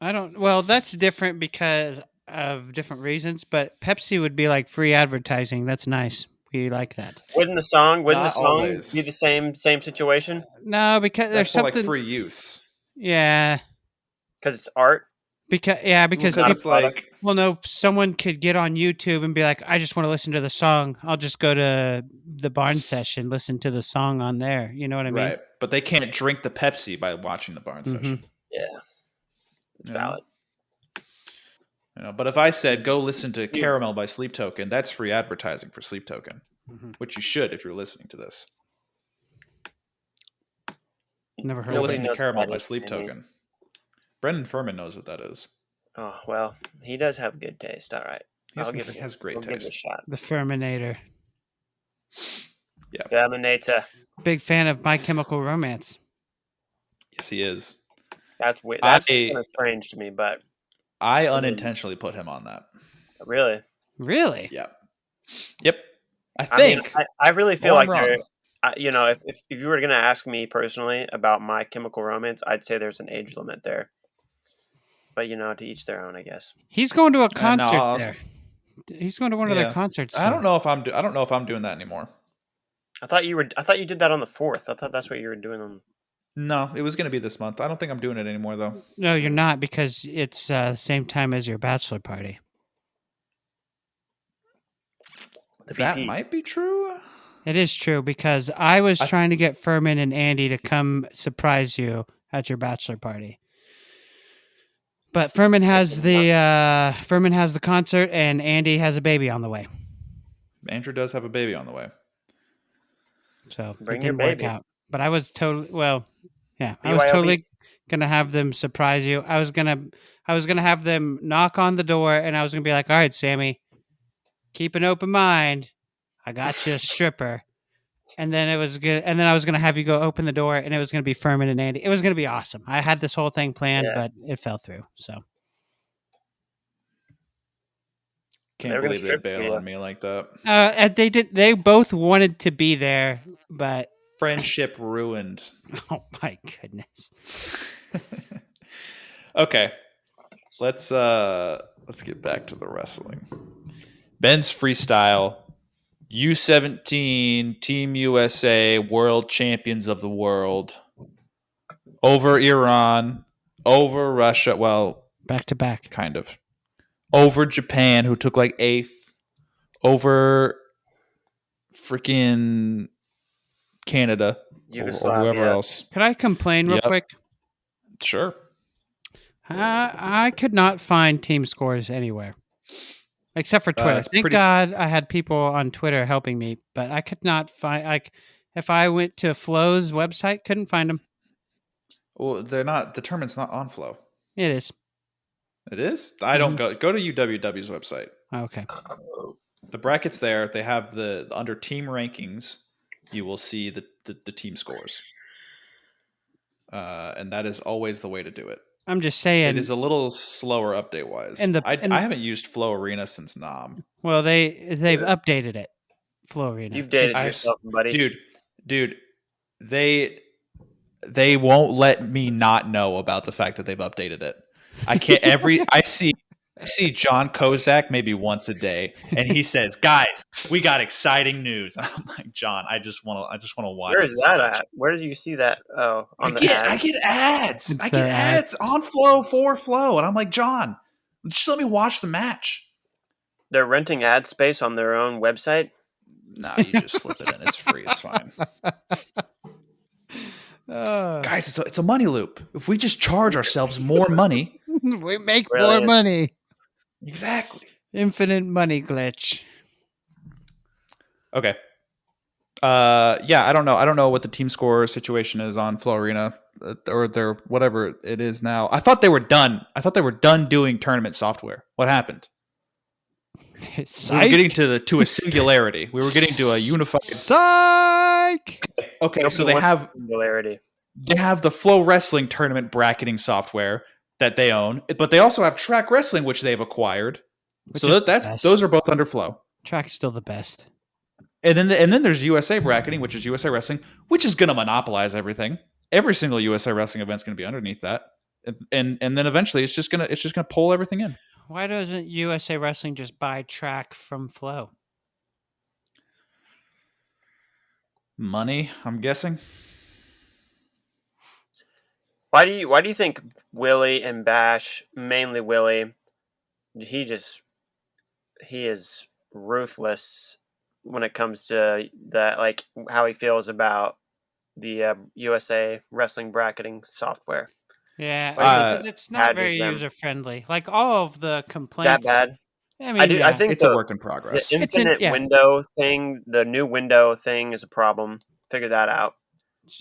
Speaker 2: Well, that's different because of different reasons, but Pepsi would be like free advertising. That's nice. We like that.
Speaker 3: Wouldn't the song
Speaker 1: Not always.
Speaker 3: be the same situation?
Speaker 2: No, because there's
Speaker 1: That's more
Speaker 2: something.
Speaker 1: like free use.
Speaker 2: Yeah.
Speaker 3: Because it's art.
Speaker 2: Because
Speaker 1: It's like
Speaker 2: well, no, someone could get on YouTube and be like, I just want to listen to the song. I'll just go to the Barn Session, listen to the song on there. You know what I mean?
Speaker 1: right, but they can't drink the Pepsi by watching the Barn session.
Speaker 3: Yeah, it's
Speaker 1: Yeah.
Speaker 3: valid.
Speaker 1: But if I said go listen to Caramel by Sleep Token, that's free advertising for Sleep Token, which you should if you're listening to this.
Speaker 2: Never heard
Speaker 1: Go
Speaker 2: of
Speaker 1: listen
Speaker 2: it.
Speaker 1: to Caramel by Sleep Token. Brendan Furman knows what that is.
Speaker 3: Oh well, he does have good taste. All right,
Speaker 1: He has great
Speaker 3: I'll give it a
Speaker 1: taste.
Speaker 3: shot.
Speaker 2: The Ferminator.
Speaker 1: Yeah.
Speaker 3: Terminator.
Speaker 2: Big fan of My Chemical Romance.
Speaker 1: Yes, he is.
Speaker 3: That's weird. That's kind of strange to me, but
Speaker 1: I unintentionally put him on that.
Speaker 3: Really?
Speaker 2: Really?
Speaker 1: Yep. I
Speaker 3: I mean,
Speaker 1: think.
Speaker 3: I really feel
Speaker 1: I'm
Speaker 3: like
Speaker 1: wrong.
Speaker 3: if you were going to ask me personally about My Chemical Romance, I'd say there's an age limit there. But to each their own, I guess.
Speaker 2: He's going to a concert
Speaker 1: no,
Speaker 2: there. He's going to one of their concerts.
Speaker 1: I don't know if I'm doing that anymore.
Speaker 3: I thought you did that on the 4th. I thought that's what you were doing on.
Speaker 1: No, it was going to be this month. I don't think I'm doing it anymore though.
Speaker 2: No, you're not, because it's the same time as your bachelor party.
Speaker 1: That might be true.
Speaker 2: It is true, because I was trying to get Furman and Andy to come surprise you at your bachelor party. But Furman has the concert, and Andy has a baby on the way.
Speaker 1: Andrew does have a baby on the way.
Speaker 2: So
Speaker 3: Bring
Speaker 2: it
Speaker 3: your
Speaker 2: didn't work
Speaker 3: baby.
Speaker 2: out. But I was totally I was totally gonna have them surprise you. I was gonna have them knock on the door, and I was gonna be like, all right, Sammy, keep an open mind. I got you a stripper. And then I was gonna have you go open the door, and it was gonna be Furman and Andy. It was gonna be awesome. I had this whole thing planned, but it fell through. So
Speaker 1: Can't believe they bail on me like that.
Speaker 2: They both wanted to be there, but
Speaker 1: friendship ruined.
Speaker 2: Oh my goodness.
Speaker 1: Okay, let's get back to the wrestling. Men's freestyle. U17 Team USA World Champions of the World over Iran, over Russia, well,
Speaker 2: back to back,
Speaker 1: kind of, over Japan, who took like 8th, over freaking Canada or whoever
Speaker 3: Yugoslavia.
Speaker 1: else.
Speaker 2: Could I complain real
Speaker 1: Yep.
Speaker 2: quick?
Speaker 1: Sure.
Speaker 2: I could not find team scores anywhere except for Twitter.
Speaker 1: It's
Speaker 2: Thank
Speaker 1: pretty.
Speaker 2: God I had people on Twitter helping me, but I could not find. Like, if I went to Flo's website, couldn't find them.
Speaker 1: Well, they're not. The tournament's not on Flow.
Speaker 2: It is.
Speaker 1: It is. I don't go to UWW's website.
Speaker 2: Okay.
Speaker 1: The brackets there. They have the under team rankings. You will see the team scores, and that is always the way to do it.
Speaker 2: I'm just saying.
Speaker 1: It is a little slower update wise. I haven't used Flow Arena since Nam.
Speaker 2: Well, they've updated it. Flow Arena.
Speaker 3: You've dated yourself, buddy.
Speaker 1: Dude, they won't let me not know about the fact that they've updated it. I can't. I see John Kozak maybe once a day, and he says, "Guys, we got exciting news." And I'm like, John, I just want to watch.
Speaker 3: Where is that at? Where did you see that? Oh, on the ads.
Speaker 1: I get ads. I get ads on Flow for Flow, and I'm like, John, just let me watch the match.
Speaker 3: They're renting ad space on their own website.
Speaker 1: No, you just slip it in. It's free. It's fine. Guys, it's a money loop. If we just charge ourselves more money,
Speaker 2: we make more money.
Speaker 1: Exactly.
Speaker 2: Infinite money glitch.
Speaker 1: Okay. Yeah, I don't know. I don't know what the team score situation is on Flow Arena or their whatever it is now. I thought they were done. I thought they were done doing tournament software. What happened?
Speaker 2: Psych.
Speaker 1: We were getting to a singularity. We were getting to a unified.
Speaker 2: Psych.
Speaker 1: Okay, so they have
Speaker 3: singularity.
Speaker 1: They have the Flow Wrestling tournament bracketing software that they own, but they also have Track Wrestling, which they've acquired. So those are both under Flow.
Speaker 2: Track's still the best.
Speaker 1: And then there's USA bracketing, which is USA Wrestling, which is going to monopolize everything. Every single USA Wrestling event's going to be underneath that, and then eventually it's just gonna pull everything in.
Speaker 2: Why doesn't USA Wrestling just buy Track from Flow?
Speaker 3: Money,
Speaker 1: I'm guessing.
Speaker 3: Why do you think Willie and Bash, mainly Willie, he is ruthless when it comes to that, like how he feels about the USA Wrestling bracketing software?
Speaker 2: Yeah, because it's not very user friendly. Like all of the complaints.
Speaker 3: That bad?
Speaker 2: I mean,
Speaker 1: I think it's a work in progress.
Speaker 3: The infinite window thing, the new window thing, is a problem. Figure that out.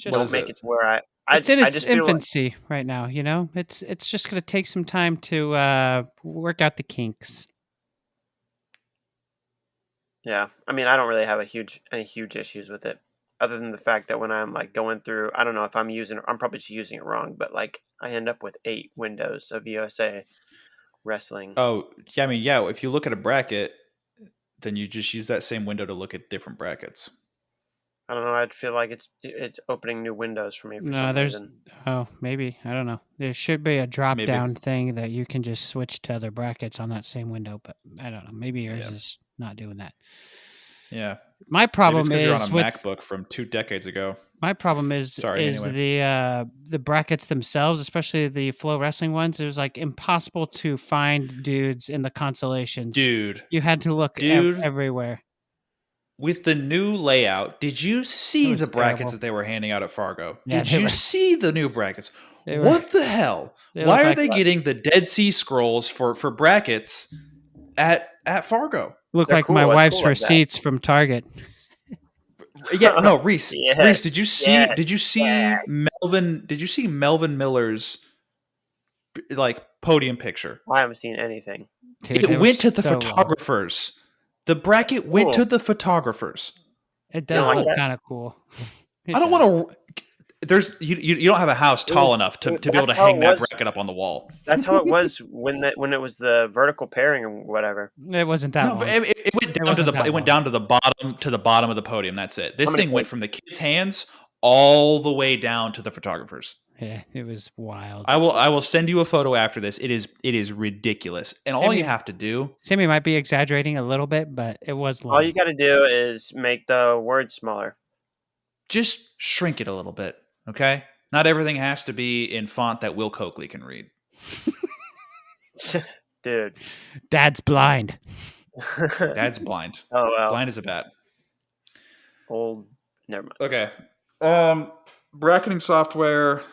Speaker 3: Don't make it to where
Speaker 2: it's in its infancy right now. You know, it's just going to take some time to work out the kinks.
Speaker 3: Yeah, I mean, I don't really have any huge issues with it, other than the fact that when I'm like going through, I don't know if I'm probably just using it wrong, but like I end up with 8 windows of USA Wrestling.
Speaker 1: Oh, yeah, I mean, yeah, if you look at a bracket, then you just use that same window to look at different brackets.
Speaker 3: I don't know. I'd feel like it's opening new windows for me. For some reason.
Speaker 2: Oh, maybe, I don't know. There should be a drop down thing that you can just switch to other brackets on that same window, but I don't know. Maybe yours is not doing that.
Speaker 1: Yeah.
Speaker 2: My problem is
Speaker 1: you're on a MacBook from 2 decades ago.
Speaker 2: My problem is the brackets themselves, especially the Flow Wrestling ones. It was like impossible to find dudes in the consolations.
Speaker 1: Dude,
Speaker 2: you had to look everywhere.
Speaker 1: With the new layout, did you see the brackets that they were handing out at Fargo?
Speaker 2: Yeah,
Speaker 1: did you see the new brackets? What the hell? Why are they getting the Dead Sea Scrolls for brackets at Fargo?
Speaker 2: Look like my wife's receipts from Target.
Speaker 1: Yeah, no, Reese. Yes, Reese, did you see Melvin? Did you see Melvin Miller's like podium picture?
Speaker 3: I haven't seen anything.
Speaker 2: Dude,
Speaker 1: it went to the photographers. The bracket went to the photographers.
Speaker 2: It does look kind of cool.
Speaker 1: I don't want to. You don't have a house tall enough to be able to hang that bracket up on the wall.
Speaker 3: That's how it was when it was the vertical pairing or whatever.
Speaker 2: It wasn't that. No,
Speaker 1: it went down to the went down to the bottom of the podium. That's it. This thing went from the kids' hands all the way down to the photographers.
Speaker 2: Yeah, it was wild.
Speaker 1: I will send you a photo after this. It is ridiculous. And all you have to do,
Speaker 2: Sammy might be exaggerating a little bit, but it was long.
Speaker 3: All you got to do is make the words smaller.
Speaker 1: Just shrink it a little bit, okay? Not everything has to be in font that Will Coakley can read.
Speaker 3: Dude.
Speaker 2: Dad's blind.
Speaker 1: Dad's blind.
Speaker 3: Oh wow.
Speaker 1: Blind as a bat.
Speaker 3: Old. Never mind.
Speaker 1: Okay. Bracketing software,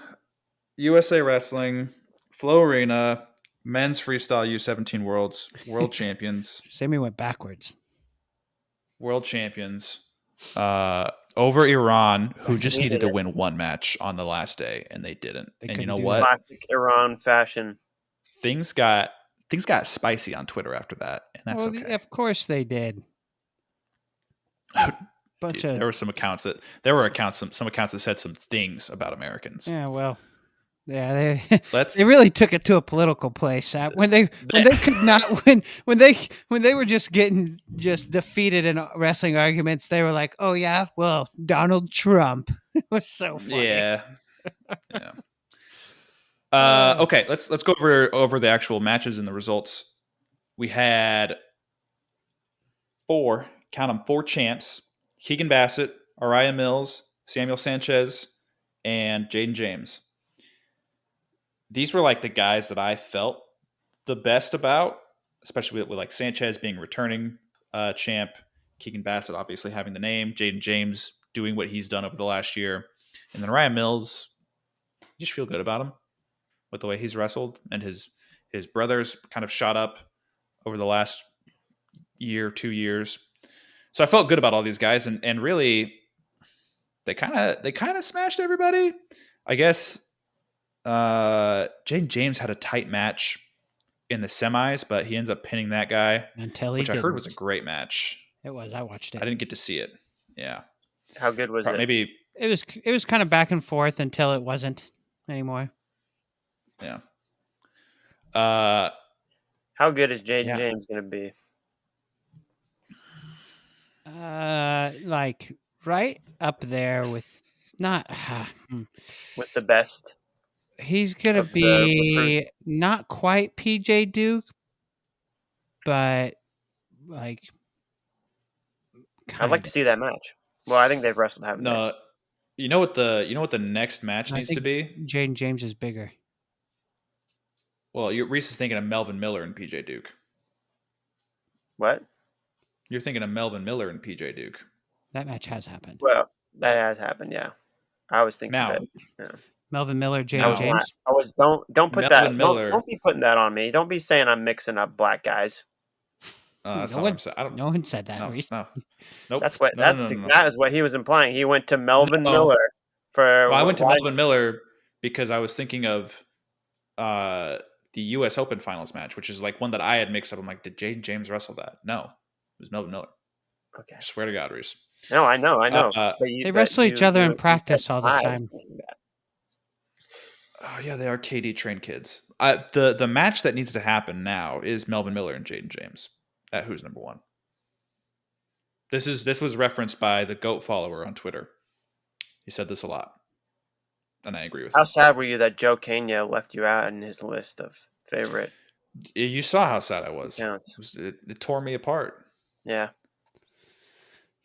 Speaker 1: USA Wrestling, Flow Arena, Men's Freestyle U17 World Champions.
Speaker 2: Sammy went backwards.
Speaker 1: World Champions. Over Iran, who just
Speaker 3: Needed
Speaker 1: needed to
Speaker 3: it.
Speaker 1: win one match on the last day, and they didn't.
Speaker 2: They
Speaker 1: And you
Speaker 2: couldn't
Speaker 1: know
Speaker 2: do
Speaker 1: what?
Speaker 3: Classic Iran fashion.
Speaker 1: Things got spicy on Twitter after that, and that's
Speaker 2: Well,
Speaker 1: okay.
Speaker 2: of course they did. Bunch
Speaker 1: Dude,
Speaker 2: of
Speaker 1: there were some accounts that said some things about Americans.
Speaker 2: yeah. Well, yeah.
Speaker 1: Let's
Speaker 2: They really took it to a political place when they could not win when they were just getting defeated in wrestling arguments. They were like, "Oh yeah, well Donald Trump." It was so funny.
Speaker 1: Yeah. Okay, let's go over the actual matches and the results. We had four champs: Keegan Bassett, Araya Mills, Samuel Sanchez, and Jaden James. These were like the guys that I felt the best about, especially with like Sanchez being returning champ, Keegan Bassett obviously having the name, Jaden James doing what he's done over the last year, and then Araya Mills. You just feel good about him with the way he's wrestled, and his brothers kind of shot up over the last year, 2 years. So I felt good about all these guys, and really they kind of smashed everybody. I guess Jaden James had a tight match in the semis, but he ends up pinning that guy, which I heard was a great match.
Speaker 2: It was. I watched it.
Speaker 1: I didn't get to see it. Yeah.
Speaker 3: How good was it?
Speaker 1: Maybe
Speaker 2: it was kind of back and forth until it wasn't anymore.
Speaker 1: Yeah.
Speaker 3: How good is Jaden James going to be?
Speaker 2: Like right up there with not
Speaker 3: with the best.
Speaker 2: He's going to be not quite PJ Duke, but like
Speaker 3: I'd like to see that match. Well, I think they've wrestled, haven't they?
Speaker 1: You know what the next match needs to be?
Speaker 2: Jaden James is bigger.
Speaker 1: Well, Reese is thinking of Melvin Miller and PJ Duke.
Speaker 3: What?
Speaker 1: You're thinking of Melvin Miller and PJ Duke.
Speaker 2: That match has happened.
Speaker 3: Well, that has happened, yeah. I was thinking
Speaker 1: now,
Speaker 3: of it. Yeah.
Speaker 2: Melvin Miller, Jaden James.
Speaker 3: Don't put
Speaker 1: Melvin
Speaker 3: that.
Speaker 1: Miller,
Speaker 3: don't be putting that on me. Don't be saying I'm mixing up black guys.
Speaker 1: That's not what I'm saying.
Speaker 2: No one said that.
Speaker 1: No. Nope.
Speaker 3: That is what he was implying. He went to Melvin Miller for.
Speaker 1: Well, I went to Melvin Miller because I was thinking of the U.S. Open Finals match, which is like one that I had mixed up. I'm like, did Jaden James wrestle that? No, it was Melvin Miller.
Speaker 3: Okay.
Speaker 1: I swear to God, Reese.
Speaker 3: No, I know.
Speaker 2: They wrestle each other in practice all the time.
Speaker 1: Oh yeah, they are KD trained kids. The match that needs to happen now is Melvin Miller and Jaden James at Who's Number One. This was referenced by the GOAT follower on Twitter. He said this a lot, and I agree with him.
Speaker 3: How sad were you that Joe Kenya left you out in his list of favorite?
Speaker 1: You saw how sad I was.
Speaker 3: Yeah.
Speaker 1: It tore me apart.
Speaker 3: Yeah.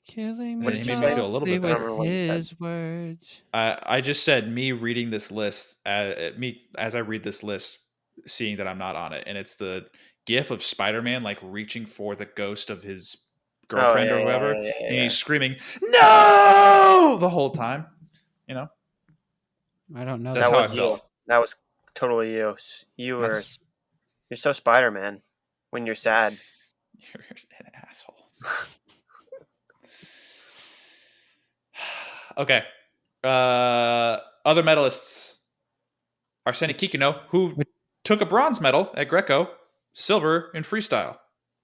Speaker 2: Killing me
Speaker 1: he made me feel a little bit better
Speaker 2: with his words.
Speaker 1: I just said me reading this list, as I read this list, seeing that I'm not on it, and it's the GIF of Spider-Man like reaching for the ghost of his girlfriend or whatever, and he's screaming "No!" the whole time. You know,
Speaker 2: I don't know.
Speaker 1: That's how I felt.
Speaker 3: That was totally you. You're so Spider-Man when you're sad.
Speaker 1: You're an asshole. Okay. Other medalists. Arseni Kikino, who took a bronze medal at Greco, silver in freestyle,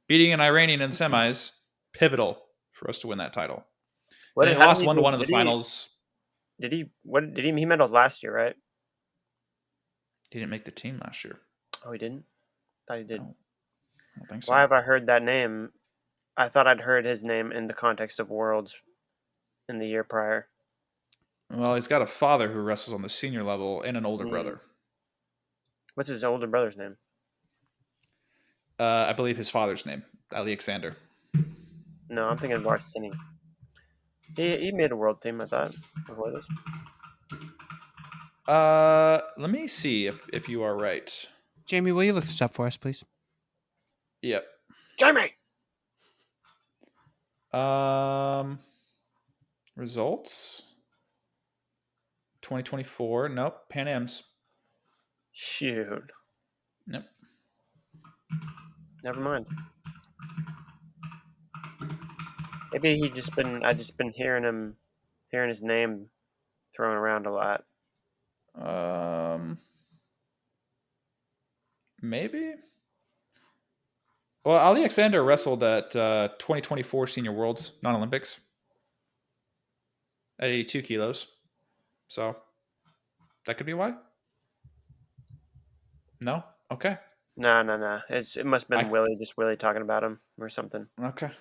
Speaker 1: beating an Iranian in semis, pivotal for us to win that title. He lost 1-1 in the finals.
Speaker 3: He medaled last year, right?
Speaker 1: He didn't make the team last year.
Speaker 3: Oh, he didn't? I thought he did.
Speaker 1: No, I don't think so.
Speaker 3: Why have I heard that name? I thought I'd heard his name in the context of Worlds in the year prior.
Speaker 1: Well, he's got a father who wrestles on the senior level and an older brother.
Speaker 3: What's his older brother's name?
Speaker 1: I believe his father's name, Alexander.
Speaker 3: No, I'm thinking of Arseni. He made a world team, I thought, before this.
Speaker 1: Let me see if you are right.
Speaker 2: Jamie, will you look this up for us, please?
Speaker 1: Yep.
Speaker 3: Jamie!
Speaker 1: Results. 2024. Nope. Pan Am's.
Speaker 3: Shoot.
Speaker 1: Nope.
Speaker 3: Never mind. Maybe I just been hearing his name thrown around a lot.
Speaker 1: Maybe. Well, Alexander wrestled at 2024 Senior Worlds, non-Olympics, at 82 kilos. So that could be why. No? Okay.
Speaker 3: No. It must have been Willie talking about him or something.
Speaker 1: Okay.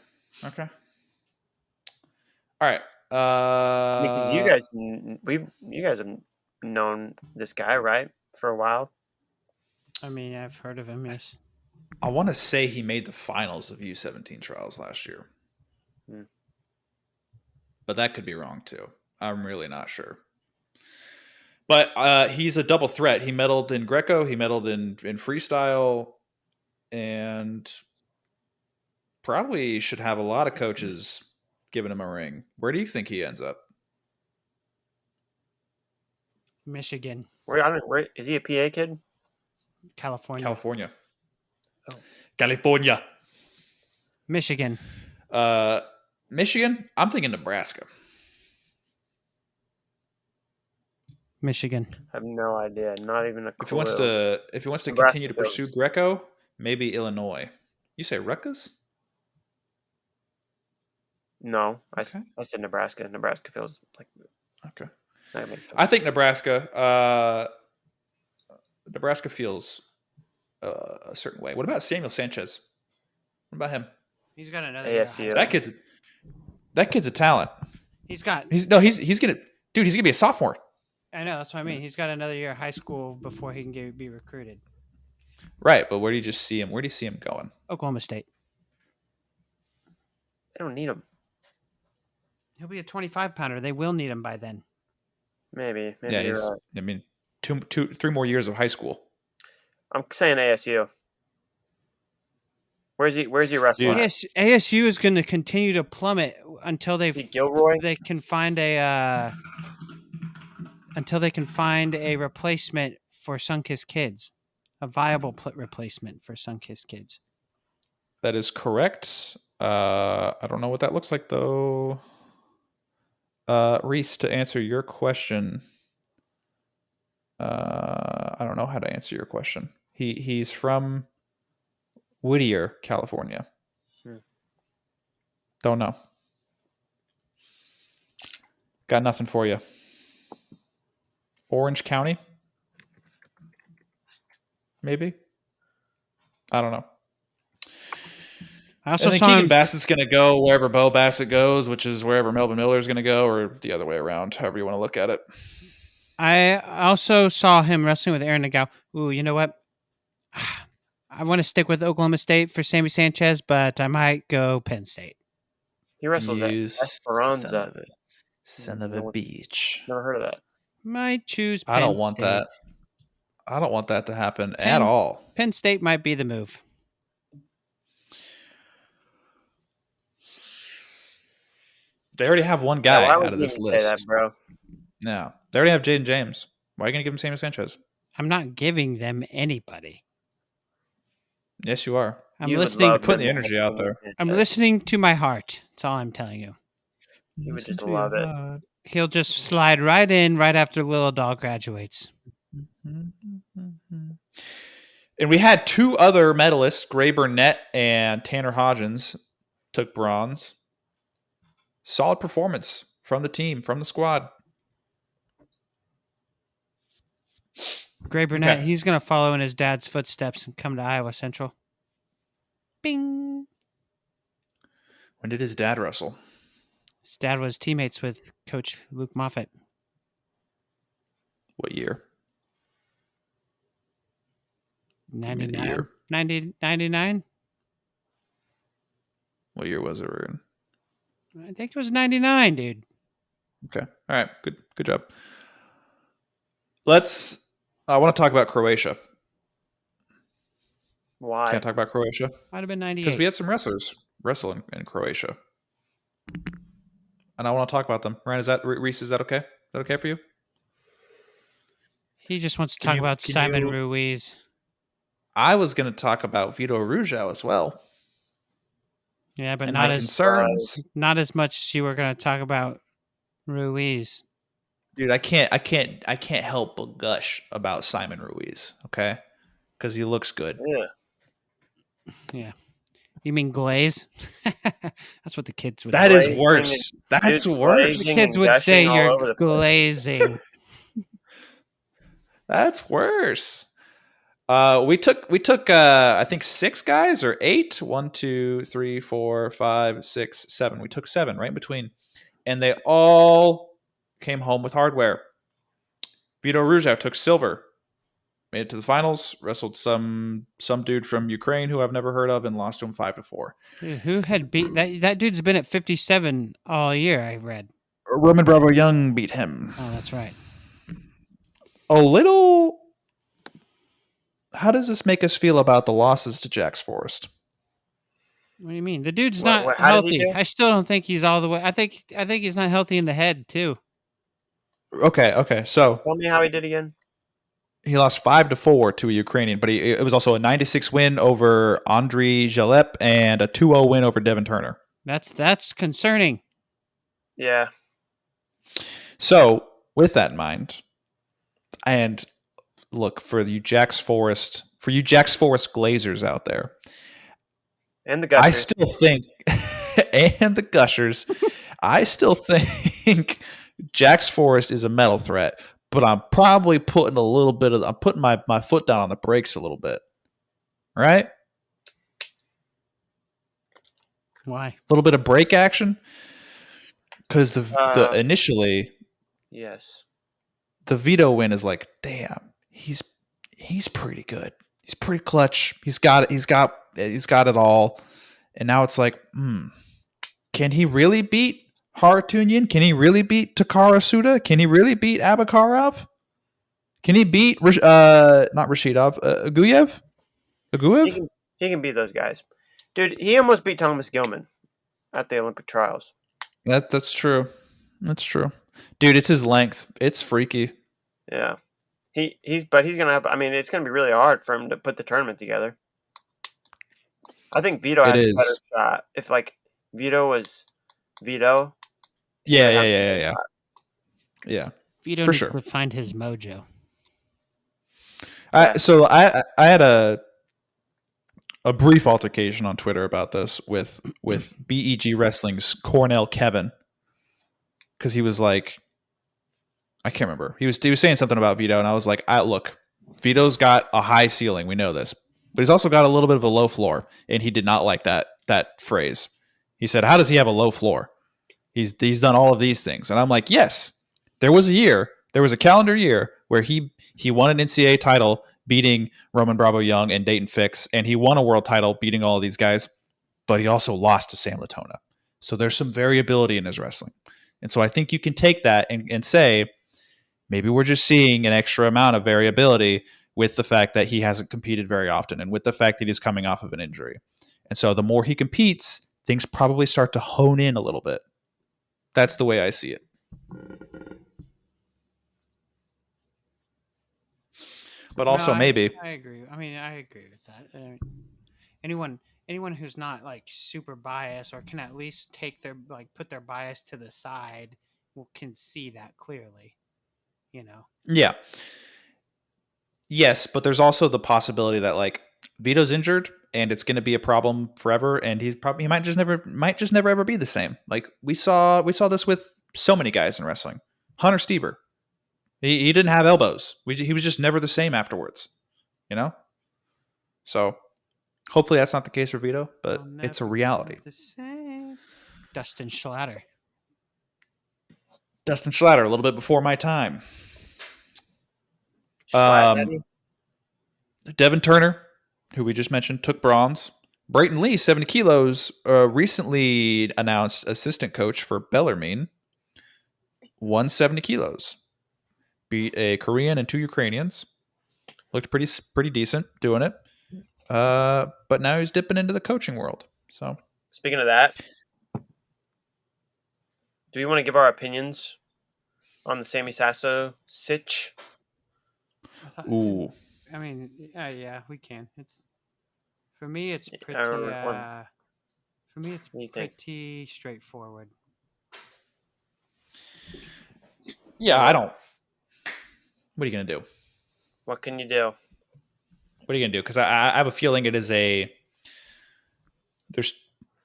Speaker 1: All right.
Speaker 3: Because you guys have known this guy, right, for a while.
Speaker 2: I mean, I've heard of him. Yes.
Speaker 1: I want to say he made the finals of U17 trials last year. But that could be wrong too. I'm really not sure. But he's a double threat. He medaled in Greco, he medaled in freestyle, and probably should have a lot of coaches giving him a ring. Where do you think he ends up?
Speaker 2: Michigan.
Speaker 3: Where is he a PA kid?
Speaker 2: California.
Speaker 3: Oh.
Speaker 1: California.
Speaker 2: Michigan.
Speaker 1: Michigan? I'm thinking Nebraska.
Speaker 2: Michigan.
Speaker 3: I have no idea. Not even a clue.
Speaker 1: If he wants to continue to pursue Greco, maybe Illinois. You say Rutgers?
Speaker 3: No, I said Nebraska. Nebraska feels like
Speaker 1: okay.
Speaker 3: That makes sense.
Speaker 1: I think Nebraska. Nebraska feels a certain way. What about Samuel Sanchez? What about him?
Speaker 2: He's got another
Speaker 3: ASU.
Speaker 1: That kid's a talent.
Speaker 2: He's gonna
Speaker 1: be a sophomore.
Speaker 2: I know, that's what I mean. He's got another year of high school before he can be recruited.
Speaker 1: Right, but where do you just see him? Where do you see him going?
Speaker 2: Oklahoma State.
Speaker 3: They don't need him.
Speaker 2: He'll be a 25-pounder. They will need him by then.
Speaker 3: Maybe.
Speaker 1: Yeah,
Speaker 3: you're right.
Speaker 1: I mean, 3 more years of high school.
Speaker 3: I'm saying ASU. Where's he wrestling?
Speaker 2: ASU is going to continue to plummet until they can find a replacement for Sunkist Kids, a viable replacement for Sunkist Kids.
Speaker 1: That is correct. I don't know what that looks like though. Reese, to answer your question, I don't know how to answer your question. He's from Whittier, California. Don't know. Got nothing for you. Orange County? Maybe? I don't know. I think Keegan Bassett's going to go wherever Bo Bassett goes, which is wherever Melvin Miller is going to go, or the other way around, however you want to look at it.
Speaker 2: I also saw him wrestling with Aaron Nagao. Ooh, you know what? I want to stick with Oklahoma State for Sammy Sanchez, but I might go Penn State.
Speaker 3: He wrestles at Esperanza.
Speaker 1: Son of a bitch.
Speaker 3: Never heard of that.
Speaker 2: Might choose Penn
Speaker 1: I don't want
Speaker 2: State.
Speaker 1: that. I don't want that to happen at all.
Speaker 2: Penn State might be the move.
Speaker 1: They already have one guy out of this list.
Speaker 3: Say that, bro?
Speaker 1: No. They already have Jaden James. Why are you going to give him Sammy Sanchez?
Speaker 2: I'm not giving them anybody.
Speaker 1: Yes, you are.
Speaker 2: I'm listening.
Speaker 1: Putting the energy out there.
Speaker 2: I'm listening to my heart. That's all I'm telling you.
Speaker 3: You would just love it.
Speaker 2: He'll just slide right in right after Little Dog graduates.
Speaker 1: And we had 2 other medalists, Gray Burnett and Tanner Hodgins, took bronze. Solid performance from the team, from the squad.
Speaker 2: Gray Burnett, he's going to follow in his dad's footsteps and come to Iowa Central. Bing.
Speaker 1: When did his dad wrestle?
Speaker 2: His dad was teammates with Coach Luke Moffitt.
Speaker 1: What year?
Speaker 2: 99. 99?
Speaker 1: What year was it, Ruben?
Speaker 2: I think it was 99, dude.
Speaker 1: Okay. All right. Good job. I want to talk about Croatia.
Speaker 3: Why?
Speaker 1: Can I talk about Croatia?
Speaker 2: Might have been 98.
Speaker 1: Because we had some wrestlers wrestle in Croatia. and I want to talk about them. Ryan, Reese? Is that okay? Is that okay for you?
Speaker 2: He just wants to
Speaker 1: Can
Speaker 2: talk
Speaker 1: you-
Speaker 2: about
Speaker 1: can
Speaker 2: Simon
Speaker 1: you-
Speaker 2: Ruiz.
Speaker 1: I was going to talk about Vito Rujao as well.
Speaker 2: Yeah, but
Speaker 1: And
Speaker 2: not
Speaker 1: my
Speaker 2: as
Speaker 1: concerns.
Speaker 2: not as much as you were going to talk about Ruiz.
Speaker 1: Dude, I can't help but gush about Simon Ruiz, okay? Because he looks good.
Speaker 2: Yeah. You mean glaze? That's what the kids would
Speaker 1: That
Speaker 2: say.
Speaker 1: is
Speaker 3: Glazing
Speaker 1: worse. That's
Speaker 3: dude,
Speaker 1: worse.
Speaker 2: The
Speaker 3: glazing
Speaker 2: kids
Speaker 3: and
Speaker 2: would say
Speaker 3: gushing all
Speaker 2: you're
Speaker 3: over the place.
Speaker 2: glazing.
Speaker 1: That's worse. We took I think 6 guys or 8. 1, 2, 3, 4, 5, 6, 7. We took 7 right in between. And they all came home with hardware. Vito Rujao took silver. Made it to the finals, wrestled some dude from Ukraine who I've never heard of, and lost to him 5-4.
Speaker 2: Dude, who had beat that dude's been at 57 all year, I read.
Speaker 1: Roman Bravo Young beat him.
Speaker 2: Oh, that's right.
Speaker 1: A little. How does this make us feel about the losses to Jax Forrest?
Speaker 2: What do you mean? The dude's
Speaker 3: What-
Speaker 2: not
Speaker 3: how did he
Speaker 2: healthy.
Speaker 3: do?
Speaker 2: I still don't think he's all the way. I think he's not healthy in the head too.
Speaker 1: Okay. So
Speaker 3: Tell me how he did again.
Speaker 1: he lost 5-4 to a Ukrainian, but it was also a 96 win over Andriy Jalep and a 2-0 win over Devin Turner.
Speaker 2: That's concerning.
Speaker 3: Yeah.
Speaker 1: So with that in mind, and look for you Jax Forest Glazers out there,
Speaker 3: And the gushers.
Speaker 1: I still think, and the Gushers, I still think Jax Forest is a medal threat, but I'm probably putting I'm putting my foot down on the brakes a little bit. Right?
Speaker 2: Why?
Speaker 1: A little bit of break action. Because the initially
Speaker 3: Yes.
Speaker 1: the Vito win is like, damn, he's pretty good. He's pretty clutch. He's got it all. And now it's like, can he really beat Harutyunyan? Can he really beat Takara Suda? Can he really beat Abakarov? Can he beat not Rashidov, Aguyev?
Speaker 3: He can beat those guys. Dude, he almost beat Thomas Gilman at the Olympic trials.
Speaker 1: That's true. That's true. Dude, it's his length. It's freaky.
Speaker 3: Yeah. He's gonna have, I mean, it's gonna be really hard for him to put the tournament together. I think Vito has a better shot. If like Vito was Vito.
Speaker 1: Yeah.
Speaker 2: Vito
Speaker 1: For
Speaker 2: needs
Speaker 1: sure.
Speaker 2: to find his mojo.
Speaker 1: So I had a brief altercation on Twitter about this with BEG Wrestling's Cornell Kevin, because he was like, I can't remember. He was saying something about Vito, and I was like, look, Vito's got a high ceiling. We know this, but he's also got a little bit of a low floor, and he did not like that phrase. He said, "How does he have a low floor? He's done all of these things," and I'm like, yes, there was a calendar year where he won an NCAA title beating Roman Bravo Young and Dayton Fix, and he won a world title beating all of these guys, but he also lost to Sam Latona. So there's some variability in his wrestling. And so I think you can take that and say, maybe we're just seeing an extra amount of variability with the fact that he hasn't competed very often and with the fact that he's coming off of an injury. And so the more he competes, things probably start to hone in a little bit. That's the way I see it. But also maybe.
Speaker 2: I agree. I mean, I agree with that. Anyone who's not like super biased or can at least take their put their bias to the side can see that clearly. You know.
Speaker 1: Yeah. Yes, but there's also the possibility that like Vito's injured and it's going to be a problem forever, and he might just never ever be the same. Like we saw this with so many guys in wrestling. Hunter Stieber, he didn't have elbows. He was just never the same afterwards. You know. So hopefully that's not the case for Vito, but it's a reality.
Speaker 2: The same. Dustin Schlatter,
Speaker 1: a little bit before my time. Devin Turner, who we just mentioned, took bronze. Brayton Lee, 70 kilos, recently announced assistant coach for Bellarmine, won 70 kilos. Beat a Korean and 2 Ukrainians. Looked pretty decent doing it. But now he's dipping into the coaching world. So
Speaker 3: speaking of that, Do we want to give our opinions on the Sammy Sasso sitch?
Speaker 1: Ooh.
Speaker 2: I mean, yeah, we can. It's for me. It's pretty.
Speaker 3: What
Speaker 2: For me, it's
Speaker 3: do you think?
Speaker 2: pretty straightforward.
Speaker 1: Yeah,
Speaker 3: What
Speaker 1: I don't. What are you gonna do?
Speaker 3: What can you do?
Speaker 1: What are you gonna do? Because I have a feeling it is a there's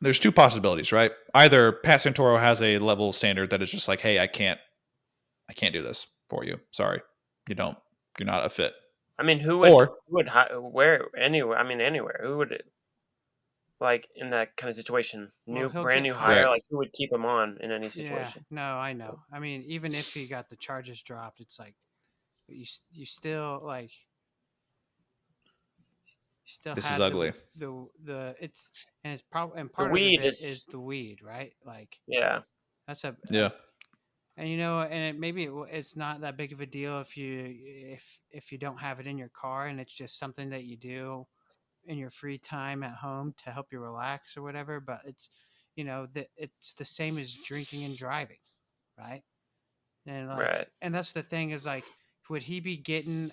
Speaker 1: there's two possibilities, right? Either Pasantoro has a level standard that is just like, hey, I can't do this for you. Sorry, you're not a fit.
Speaker 3: I mean,
Speaker 1: Or
Speaker 3: where anywhere? I mean, anywhere. Who would like in that kind of situation?
Speaker 2: Well, he'll
Speaker 3: Brand
Speaker 2: get
Speaker 3: new hire.
Speaker 1: right,
Speaker 2: hired.
Speaker 3: Like who would keep him on in any
Speaker 2: Yeah,
Speaker 3: situation?
Speaker 2: no, I know. I mean, even if he got the charges dropped, it's like you still like you still
Speaker 1: this is
Speaker 2: had
Speaker 1: ugly.
Speaker 2: the it's and it's probably and
Speaker 3: The
Speaker 2: part of
Speaker 3: weed
Speaker 2: it
Speaker 3: is
Speaker 2: is the weed, right? Like
Speaker 3: yeah,
Speaker 2: that's a
Speaker 1: Yeah,
Speaker 2: and maybe it's not that big of a deal if you don't have it in your car and it's just something that you do in your free time at home to help you relax or whatever. But it's it's the same as drinking and driving, right?
Speaker 3: right,
Speaker 2: And that's the thing is like, would he be getting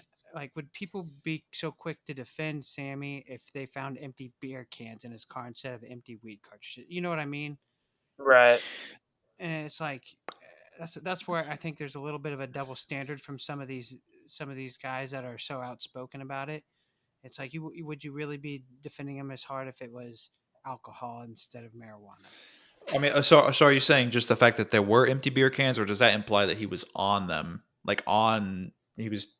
Speaker 2: would people be so quick to defend Sammy if they found empty beer cans in his car instead of empty weed cartridges? You know what I mean?
Speaker 3: right.
Speaker 2: And it's like that's where I think there's a little bit of a double standard from some of these guys that are so outspoken about it. It's like would you really be defending him as hard if it was alcohol instead of marijuana?
Speaker 1: I mean, so are you saying just the fact that there were empty beer cans, or does that imply that he was on them, he was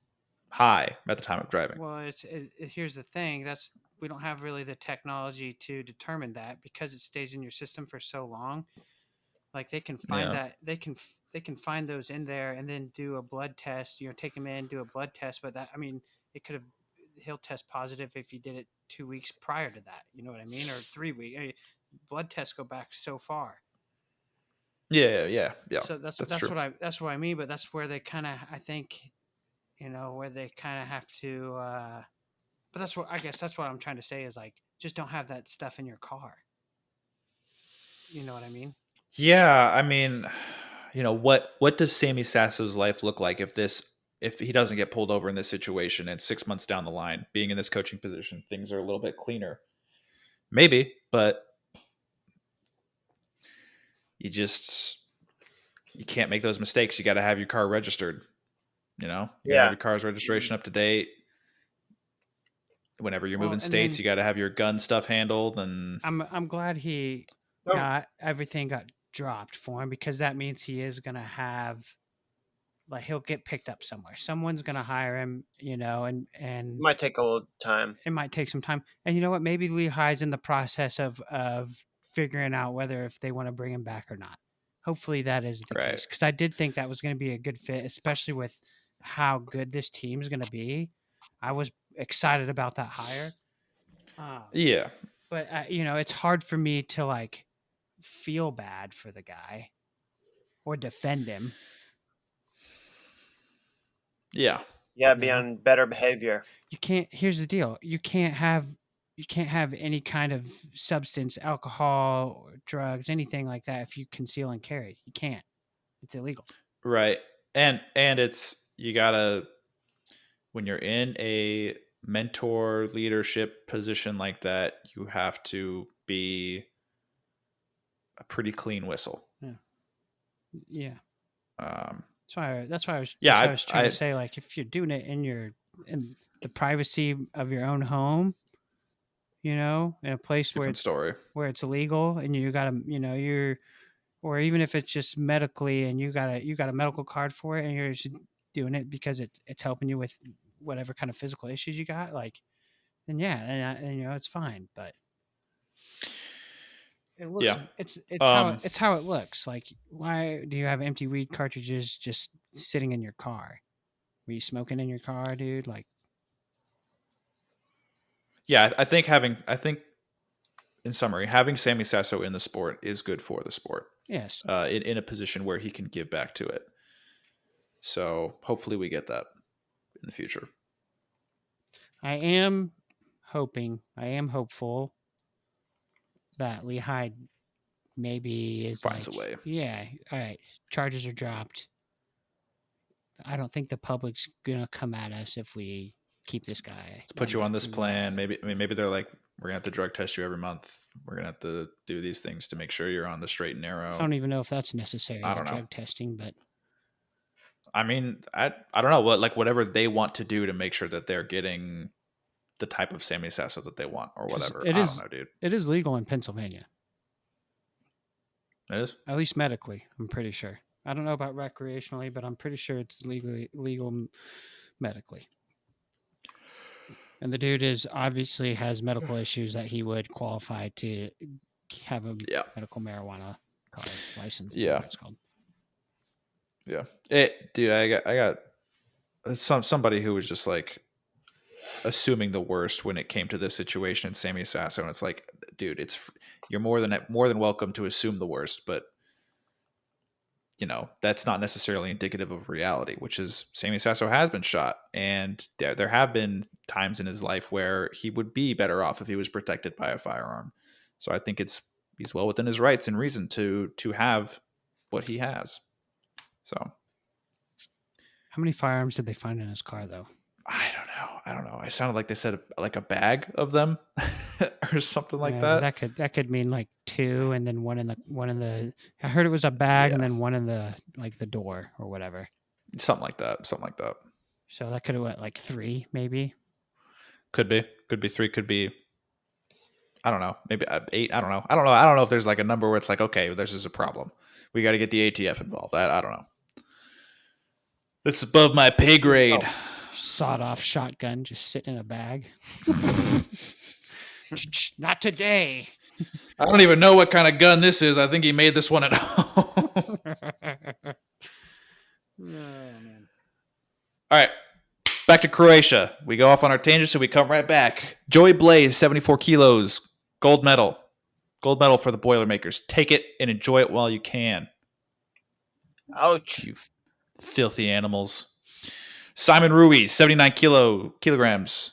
Speaker 1: high at the time of driving?
Speaker 2: Well, here's the thing. That's we don't have really the technology to determine that because it stays in your system for so long. Like they can find
Speaker 1: Yeah,
Speaker 2: that they can find those in there and then do a blood test. Take them in, do a blood test. But that I mean, it could have he'll test positive if you did it 2 weeks prior to that. You know what I mean? Or 3 weeks. I mean, blood tests go back so far.
Speaker 1: yeah.
Speaker 2: So
Speaker 1: That's true.
Speaker 2: that's what I mean. But that's where they kind of I think where they kind of have to. But that's what I guess that's what I'm trying to say is like just don't have that stuff in your car. You know what I mean?
Speaker 1: Yeah, I mean, what does Sammy Sasso's life look like if he doesn't get pulled over in this situation and 6 months down the line, being in this coaching position, things are a little bit cleaner? Maybe, but you just you can't make those mistakes. You got to have your car registered. You got to have
Speaker 3: Yeah,
Speaker 1: your car's registration up to date. Whenever you're
Speaker 2: Well,
Speaker 1: moving
Speaker 2: and
Speaker 1: states,
Speaker 2: then
Speaker 1: you got to have your gun stuff handled. And
Speaker 2: I'm glad he
Speaker 3: no,
Speaker 2: got everything got dropped for him because that means he is gonna have like he'll get picked up somewhere. Someone's gonna hire him, and
Speaker 3: might take a little time.
Speaker 2: it might take some time. And you know what? Maybe Lehigh's in the process of figuring out whether if they want to bring him back or not. Hopefully that is the
Speaker 1: right,
Speaker 2: case because I did think that was going to be a good fit, especially with how good this team is going to be. I was excited about that hire. Um,
Speaker 1: yeah,
Speaker 2: but it's hard for me to like feel bad for the guy or defend him.
Speaker 1: yeah,
Speaker 3: Yeah,
Speaker 2: You
Speaker 3: be
Speaker 2: know,
Speaker 3: on better behavior.
Speaker 2: you can't. Here's the deal: you can't have any kind of substance, alcohol, or drugs, anything like that if you conceal and carry. You can't. It's illegal.
Speaker 1: right. And it's you gotta when you're in a mentor leadership position like that, you have to be a pretty clean whistle.
Speaker 2: Yeah. Yeah.
Speaker 1: Um,
Speaker 2: That's why I
Speaker 1: yeah,
Speaker 2: was trying to say like if you're doing it in the privacy of your own home, in a place
Speaker 1: different story.
Speaker 2: where it's illegal and you got to, you're or even if it's just medically and you got a medical card for it and you're just doing it because it's helping you with whatever kind of physical issues you got, like then yeah, and it's fine. But it looks
Speaker 1: Yeah.
Speaker 2: how
Speaker 1: Um,
Speaker 2: it looks. Like why do you have empty weed cartridges just sitting in your car? Were you smoking in your car, dude? Like
Speaker 1: yeah, I think in summary, having Sammy Sasso in the sport is good for the sport.
Speaker 2: yes,
Speaker 1: In a position where he can give back to it. So hopefully we get that in the future.
Speaker 2: I am hopeful that Lehigh maybe is
Speaker 1: Finds
Speaker 2: like,
Speaker 1: a way.
Speaker 2: yeah, all right, charges are dropped. I don't think the public's gonna come at us if we keep this guy.
Speaker 1: Let's put you on this plan. Maybe they're like, we're gonna have to drug test you every month. We're gonna have to do these things to make sure you're on the straight and narrow.
Speaker 2: I don't even know if that's necessary.
Speaker 1: I
Speaker 2: The
Speaker 1: don't know.
Speaker 2: drug testing, but
Speaker 1: I mean, I don't know whatever they want to do to make sure that they're getting the type of Sammy Sasso that they want or
Speaker 2: 'cause
Speaker 1: whatever.
Speaker 2: it
Speaker 1: I
Speaker 2: is-
Speaker 1: don't know, dude.
Speaker 2: it is legal in Pennsylvania,
Speaker 1: It is.
Speaker 2: at least medically. I'm pretty sure. I don't know about recreationally, but I'm pretty sure it's legal medically. And the dude is obviously has medical issues that he would qualify to have a
Speaker 1: Yeah.
Speaker 2: medical marijuana card license.
Speaker 1: Yeah.
Speaker 2: Whatever it's called.
Speaker 1: Yeah. Dude, I got somebody who was just like assuming the worst when it came to this situation in Sammy Sasso, and it's like, dude, you're more than welcome to assume the worst, but you know, that's not necessarily indicative of reality, which is Sammy Sasso has been shot, and there have been times in his life where he would be better off if he was protected by a firearm. So I think he's well within his rights and reason to have what he has. So
Speaker 2: How many firearms did they find in his car, though?
Speaker 1: I don't know. It sounded like they said like a bag of them or something like
Speaker 2: Yeah,
Speaker 1: that.
Speaker 2: that could mean like two, and then one in the. I heard it was a bag, and
Speaker 1: Yeah.
Speaker 2: then one in the the door or whatever.
Speaker 1: Something like that.
Speaker 2: So that could have went like three, maybe.
Speaker 1: Could be 3. Could be, I don't know, maybe 8. I don't know. I don't know if there's like a number where it's like, okay, this is a problem. We got to get the ATF involved. I don't know. This is above my pay grade.
Speaker 2: Sawed-off shotgun just sitting in a bag. Not today.
Speaker 1: I don't even know what kind of gun this is. I think he made this one at home.
Speaker 2: Oh, man.
Speaker 1: All right. Back to Croatia. We go off on our tangent, so we come right back. Joey Blaze, 74 kilos, gold medal. Gold medal for the Boilermakers. Take it and enjoy it while you can.
Speaker 3: Ouch.
Speaker 1: You filthy animals. Simon Ruiz, 79 kilograms,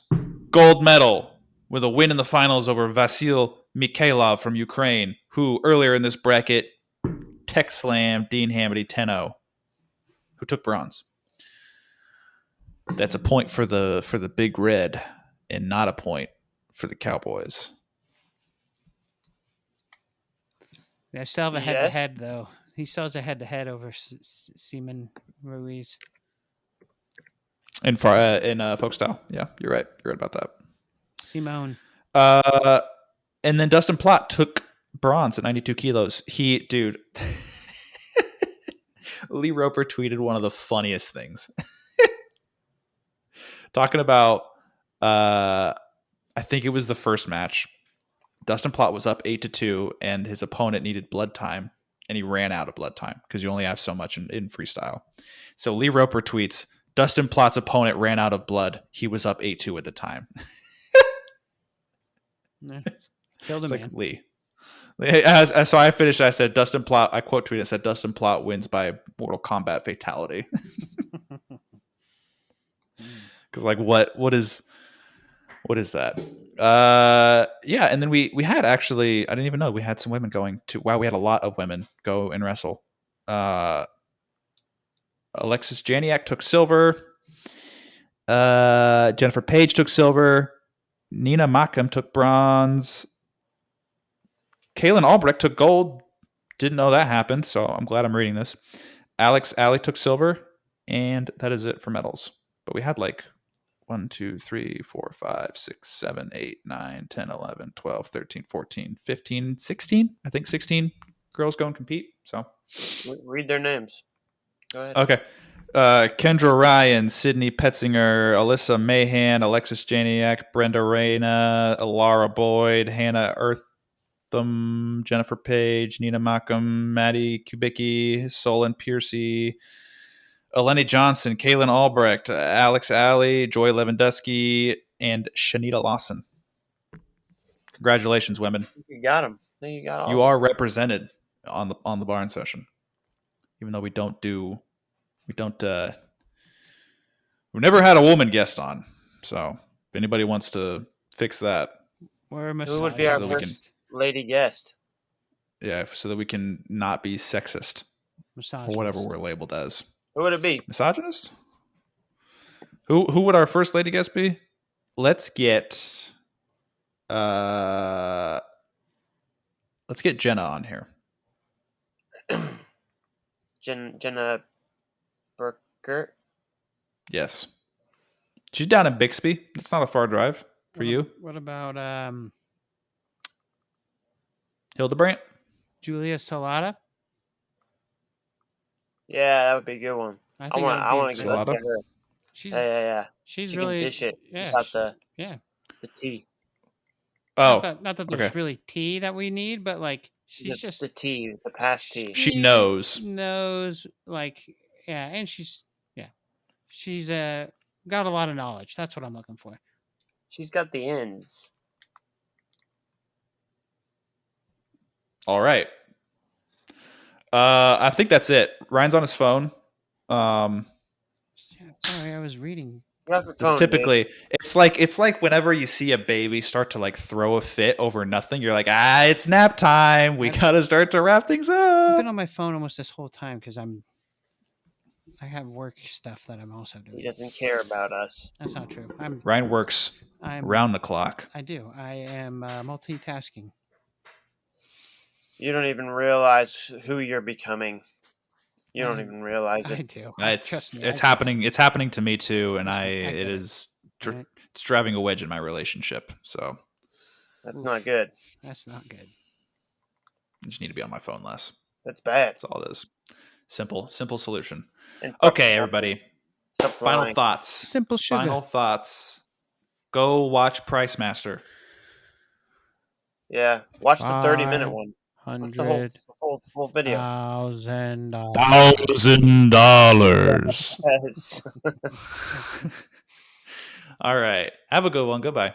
Speaker 1: gold medal with a win in the finals over Vasil Mikhailov from Ukraine, who earlier in this bracket tech slammed Dean Hamady 10-0, who took bronze. That's a point for the Big Red and not a point for the Cowboys.
Speaker 2: They still have a head-to-head, though. He still has a head-to-head over Simon Ruiz.
Speaker 1: In folk style. Yeah, you're right. You're right about that.
Speaker 2: Simone.
Speaker 1: And then Dustin Plott took bronze at 92 kilos. Dude, Lee Roper tweeted one of the funniest things. Talking about, I think it was the first match. Dustin Plott was up 8-2, and his opponent needed blood time, and he ran out of blood time because you only have so much in freestyle. So Lee Roper tweets, Dustin Plott's opponent ran out of blood. He was up 8-2 at the time.
Speaker 2: Killed him,
Speaker 1: like
Speaker 2: man.
Speaker 1: Lee. So I finished. I said Dustin Plott. I quote tweeted. I said Dustin Plott wins by Mortal Kombat fatality. Because like what is that? Yeah, and then we had actually, I didn't even know we had some women going to. Wow, we had a lot of women go and wrestle. Alexis Janiak took silver. Jennifer Page took silver. Nina Machem took bronze. Kaylin Albrecht took gold. Didn't know that happened, so I'm glad I'm reading this. Alex Alley took silver, and that is it for medals. But we had like 1, 2, 3, 4, 5, 6, 7, 8, 9, 10, 11, 12, 13, 14, 15, 16. I think 16 girls go and compete. So
Speaker 3: read their names. Go ahead.
Speaker 1: Okay. Kendra Ryan, Sydney Petzinger, Alyssa Mahan, Alexis Janiak, Brenda Reyna, Alara Boyd, Hannah Eartham, Jennifer Page, Nina Machem, Maddie Kubicki, Solon Piercy, Eleni Johnson, Kaylin Albrecht, Alex Alley, Joy Lewandowski, and Shanita Lawson. Congratulations, women.
Speaker 3: You got them. You got all.
Speaker 1: You are represented on the barn session, even though we've never had a woman guest on. So if anybody wants to fix that,
Speaker 2: We're a
Speaker 3: who would be our
Speaker 1: so that we
Speaker 3: first lady guest?
Speaker 1: Yeah, so that we can not be sexist or whatever we're labeled as.
Speaker 3: Who would it be?
Speaker 1: Misogynist? Who would our first lady guest be? Let's get Jenna on here.
Speaker 3: Jenna Burkert.
Speaker 1: Yes. She's down in Bixby. It's not a far drive for you.
Speaker 2: What about
Speaker 1: Hildebrandt?
Speaker 2: Julia Salata?
Speaker 3: Yeah, that would be a good one.
Speaker 2: I
Speaker 3: I want to get
Speaker 1: Salata.
Speaker 3: her. Yeah.
Speaker 2: She's
Speaker 3: She
Speaker 2: really
Speaker 3: can dish it
Speaker 2: yeah,
Speaker 3: without
Speaker 2: yeah.
Speaker 3: the tea.
Speaker 1: Oh,
Speaker 2: Not that there's really tea that we need, but like she's just
Speaker 3: the tea, the past tea.
Speaker 1: she knows.
Speaker 2: Like and she's got a lot of knowledge. That's what I'm looking for.
Speaker 3: She's got the ends.
Speaker 1: All right. I think that's it. Ryan's on his phone.
Speaker 2: Sorry, I was reading.
Speaker 1: It's typically it's like whenever you see a baby start to like throw a fit over nothing, you're like, it's nap time. We gotta start to wrap things up.
Speaker 2: I've been on my phone almost this whole time because I have work stuff that I'm also doing.
Speaker 3: He doesn't care about us.
Speaker 2: That's not true.
Speaker 1: Ryan works around the clock.
Speaker 2: I do. I am multitasking.
Speaker 3: You don't even realize who you're becoming. You don't even realize it.
Speaker 2: I do.
Speaker 1: Trust me, it's happening. It's happening to me too, and it's driving a wedge in my relationship. So
Speaker 3: that's not good.
Speaker 2: That's not good.
Speaker 1: I just need to be on my phone less.
Speaker 3: That's bad.
Speaker 1: That's all it is. Simple solution. Okay, everybody. Final thoughts.
Speaker 2: Simple sugar.
Speaker 1: Final thoughts. Go watch Price Master.
Speaker 3: Yeah, watch the 30-minute one.
Speaker 2: $100,000.
Speaker 3: Full video.
Speaker 1: $1,000. All right. Have a good one. Goodbye.